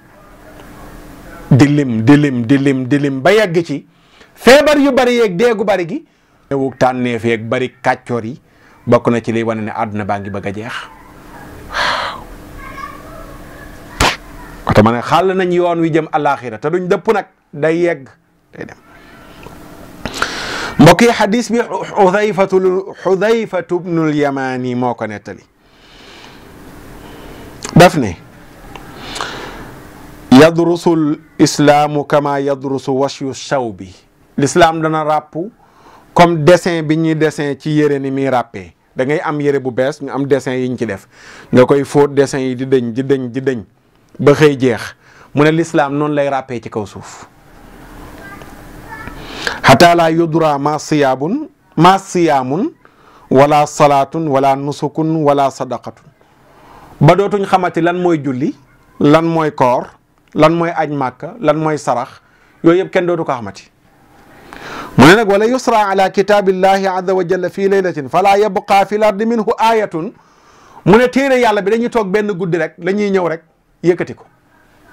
di lim ba yegg ci feebar yu bari yeeg deegu bari gi newu tànneef yeeg bari kàccoor yi bokk na ci liy wane ne àdduna baa ngi bëgg a jeex waaw waxta ma ne xàll nañ yoon wi jëm alaxira te duñ dëpp nag day yegg day dem mbokk yi xadis bi xudayfatu bnul yamani moo ko nettali daf ne yadrusul islaamu kama yadrusu washyu shawbi l'islam dana ràpp comme dessin bi ñuy dessin ci yére ni muy ràppee da ngay am yére bu bees ñu am dessin yiñ ci def nga koy fóot dessin yi di dëñ ba xëy jeex mu ne l'islam noonu lay ràppee ci kaw suuf xataa laa yudra ma siyaamun wala salaatun wala nusukun wala sadaqatun ba dootuñ xamati lan mooy julli lan mooy koor lan mooy aj màkka lan mooy sarax yooyu yëpp kenn dootu ko xamati. mu ne nag wala yusra ala kitaabillahi azza wa jalla fii laylatin fala yabqa fi l ardi minhu ayatun mu ne téere yàlla bi dañuy toog benn guddi rek la ñuy ñëw rek yëkkati ko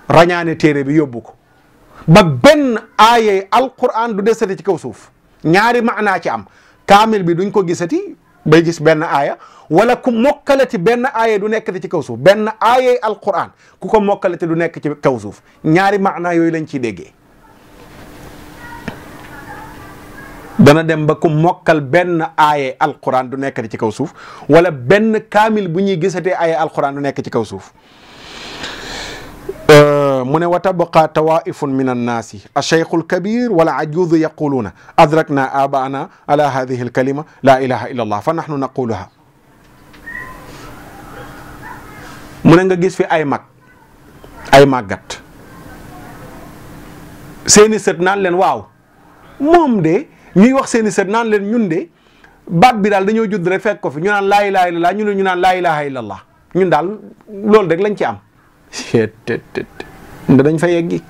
rañaane téere bi yóbbu ko ba benn aayey alquran du desati ci kaw suuf. ñaari maanaa ci am kaamil bi duñ ko gisati bay gis benn aaya wala ku mokkalati benn aaya du nekkati ci kaw suuf benn aayey alquran ku ko mokkalati du nekk ci kaw suuf ñaari maanaa yooyu lañ ciy déggee. dana dem ba ku mokkal benn aayey alquran du nekkati ci kaw suuf wala benn kaamil bu ñuy gisatee aayey alquran du nekk ci kaw suuf. mu ne wa tabqa tawaifun min annaasi alcheikhu alkabir wala ajuudu yaquluuna adrakna abaana ala hadihi alkalima la ilaha illa allah fa nahnu naquluha. mu ne nga gis fi ay mag ay màggat seeni sët naan leen waaw moom de ñuy wax seeni sët naan leen ñun de baat bi daal dañoo judd rek fekk ko fi ñu naan laa ilaha illallah ñu ne ñu naan laa ilaha illallah ñun daal loolu rek lañ ci am. dañ fa yeggi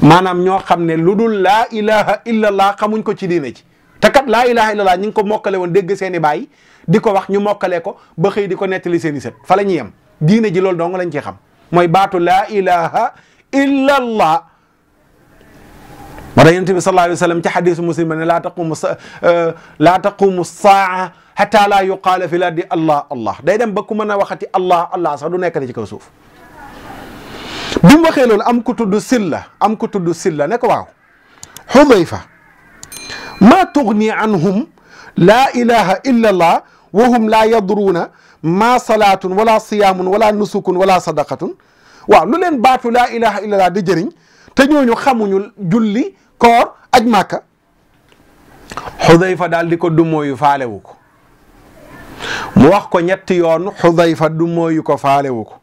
maanaam ñoo xam ne lu dul laa ilaha illallah xamuñ ko ci diine ci te kat laa ilaha illallah ñu ngi ko mokkale woon dégg seen i baay di ko wax ñu mokkale ko ba xëy di ko nettali seen i sët fa la ñuy yem diine ji loolu dong lañ ci xam mooy baatu laa ilaha illallah. ma da yonent bi sallallahu alayhi wa sallam ci xadisu muslim ne laa taqumu saa xata laa yuqaala fi lardi allah allah day dem ba ku mën a waxati allah allah sax du nekk ci kaw suuf. bi mu waxee loolu am ku tudd Silla ne ko waaw Xudayfa maa tugni anhum laa ilaha illa allah wa hum laa yadruuna maa salaatun wala siyaamun wala nusukun wala sadaqatun waaw lu leen baatu laa ilaha illa allah di jëriñ te ñooñu xamuñu julli koor aj màkka. Xudayfa daal di ko dumooyu faalewu ko mu wax ko ñetti yoon Xudayfa dumooyu ko faalewu ko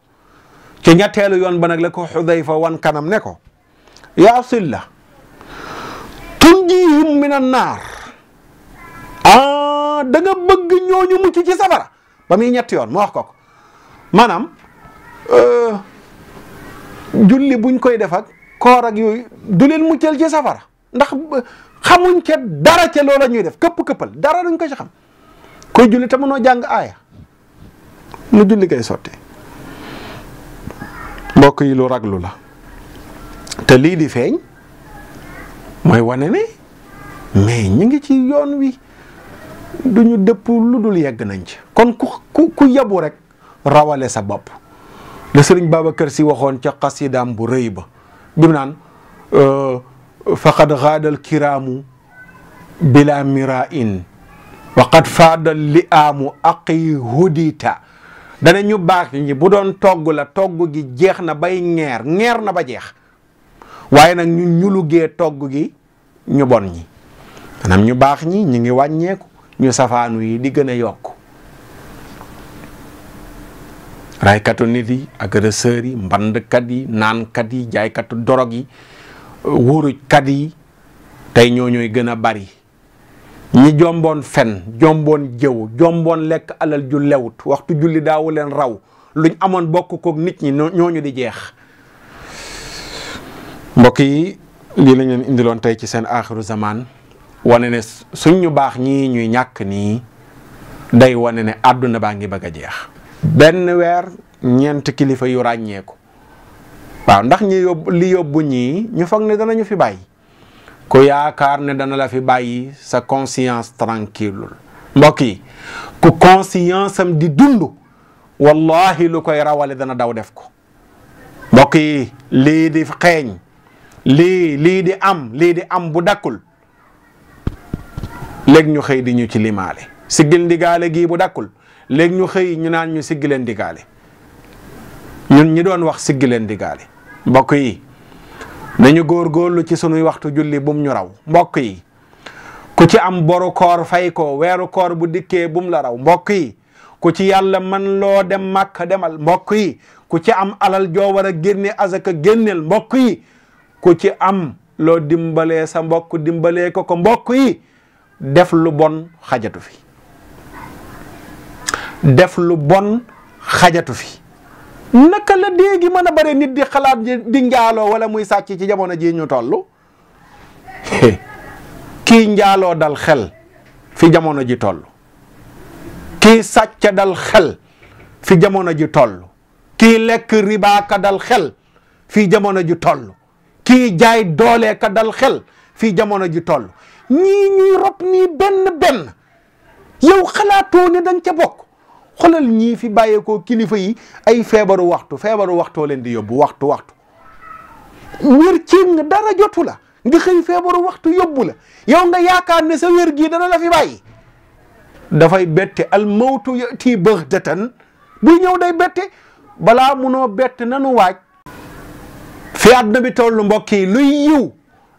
ci ñetteelu yoon ba nag la ko Xudayfa wan kanam ne ko yaa Silla tunjihim min an naar da nga bëgg ñooñu mucc ci safara ba muy ñetti yoon mu wax ko maanaam julli buñ koy def ak koor ak yooyu du leen muccal ci safara ndax xamuñ ca dara ca loola ñuy def këpp-këppal dara duñ ko ci xam koy julli te mënoo jàng aaya nu julli koy sotti. mbokk yi lu raglu la te lii di feeñ mooy wane ne mais ñi ngi ci yoon wi duñu dëpp lu dul yegg nañ ci kon ku yabu rek rawale sa bopp la sëriñ Babacar Si waxoon ca xasidaam bu rëy ba bi mu naan faqad xaadal kiraamu bila mirain wa qad faadal li aamu aqi hudita dana ñu baax ñi bu doon togg la togg gi jeex na bay ngeer na ba jeex waaye nag ñu ñulugee togg gi ñu bon ñi maanaam ñu baax ñi ñu ngi wàññeeku ñu safaanu yi di gën a yokk raykatu nit yi agresseurs yi mbandkat yi naankat yi jaaykatu dorog yi wóorujkat yi tey ñoo ñooy gën a bari ñi jomboon fen jomboon jëw jomboon lekk alal ju lewut waxtu julli daawu leen raw luñ amoon bokk kook nit ñi ñooñu di jeex. mbokk yi lii lañ leen indiloon tey ci seen aaxiru zaman wane ne suñ ñu baax ñii ñuy ñàkk nii day wane ne àdduna baa ngi bëgg a jeex. benn weer ñeent kilifa yu ràññeeku waaw ndax li yóbbu ñii ñu foog ne danañu fi bàyyi. ku yaakaar ne dana la fi bàyyi sa conscience tranquille mbokk yi ku conscience am di dund wallahi lu koy rawale dana daw def ko mbokk yi lii di xeeñ lii di am bu dakkul léegi ñu xëy di ñu ci limaale siggil ndigaale gii bu dakkul léegi ñu xëy ñu naan ñu siggi leen ndigaale ñun ñi doon wax siggi leen ndigaale mbokk yi nañu góorgóorlu ci sunuy waxtu julli bum ñu raw mbokk yi ku ci am boru koor fay ko weeru koor bu dikkee bum la raw mbokk yi ku ci yàlla man loo dem Makka demal mbokk yi ku ci am alal joo war a génne azaka génneel mbokk yi ku ci am loo dimbalee sa mbokk dimbalee ko mbokk yi def lu bon xajatu fi def lu bon xajatu fi naka la déegi mën a bare nit di xalaat di njaaloo wala muy sàcc ci jamono ji ñu toll kii njaaloo dal xel fi jamono ji toll, kii sàcc dal xel fi jamono ji toll, kii lekk riba ka dal xel fi jamono ji toll, kii jaay doole ka dal xel fi jamono ji toll. ñii ñuy rob nii benn benn yow xalaatoo ne danga ca bokk. xoolal ñii fi bàyyeekoo kilifa yi ay feebaru waxtoo leen di yóbbu waxtu wér ci nga dara jotu la nga xëy feebaru waxtu yóbbu la yow nga yaakaar ne sa wér gii dana la fi bàyyi. dafay bette al mawtu yati baghtatan buy ñëw day bette. balaa munoo bett nanu waaj. fi àdduna bi tollu mbokk yi luy yiw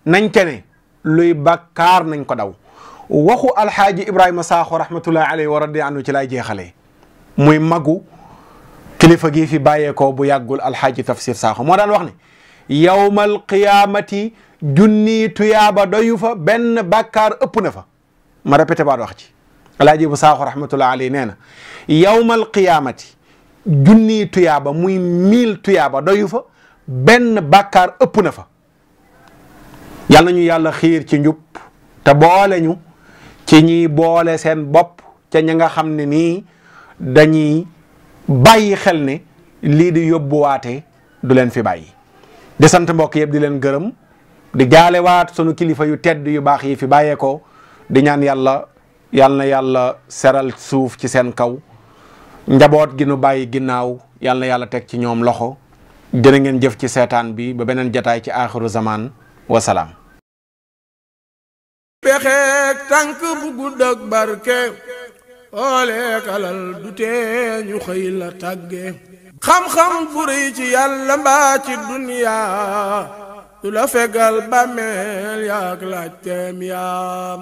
nañ ca ne luy bakkaar nañ ko daw. waxu alxaaji Ibrahima Sakho rahmatullahi alayhi wa radi anhu ci lay jeexalee muy magu kilifa gi fi bàyyeekoo bu yàggul alxaaji Tafsir Sakho moo daan wax ne yawmal qiyaamati junni tuyaaba doyu fa benn bakkaar ëpp na fa. ma répété baat wax ci alxaaji bu Sakho rahmatullahi alayhi nee na yawmal qiyaamati junni tuyaaba muy 1000 tuyaaba doyu fa benn bakkaar ëpp na fa. yal nañu yàlla xiir ci njub te boole ñu ci ñiy boole seen bopp ca ña nga xam ne nii dañuy bàyyi xel ne lii di yóbbuwaate du leen fi bàyyi. di sant mbokk yëpp di leen gërëm di jaalewaat sunu kilifa yu tedd yu baax yi fi bàyyeekoo di ñaan yàlla yal na yàlla seral suuf ci seen kaw. njaboot gi nu bàyyi ginnaaw yal na yàlla teg ci ñoom loxo. jërë ngeen jëf ci seetaan bi ba beneen jataay ci aaxiru zaman wasalaam. pexeek tànk bu gudd ak barke ooleek alal du tee ñu xëy la tàgge xam-xam bu rëy ci yàlla mbaa ci duniyaa du la fegal bàmmeel yaak laaj teem yaam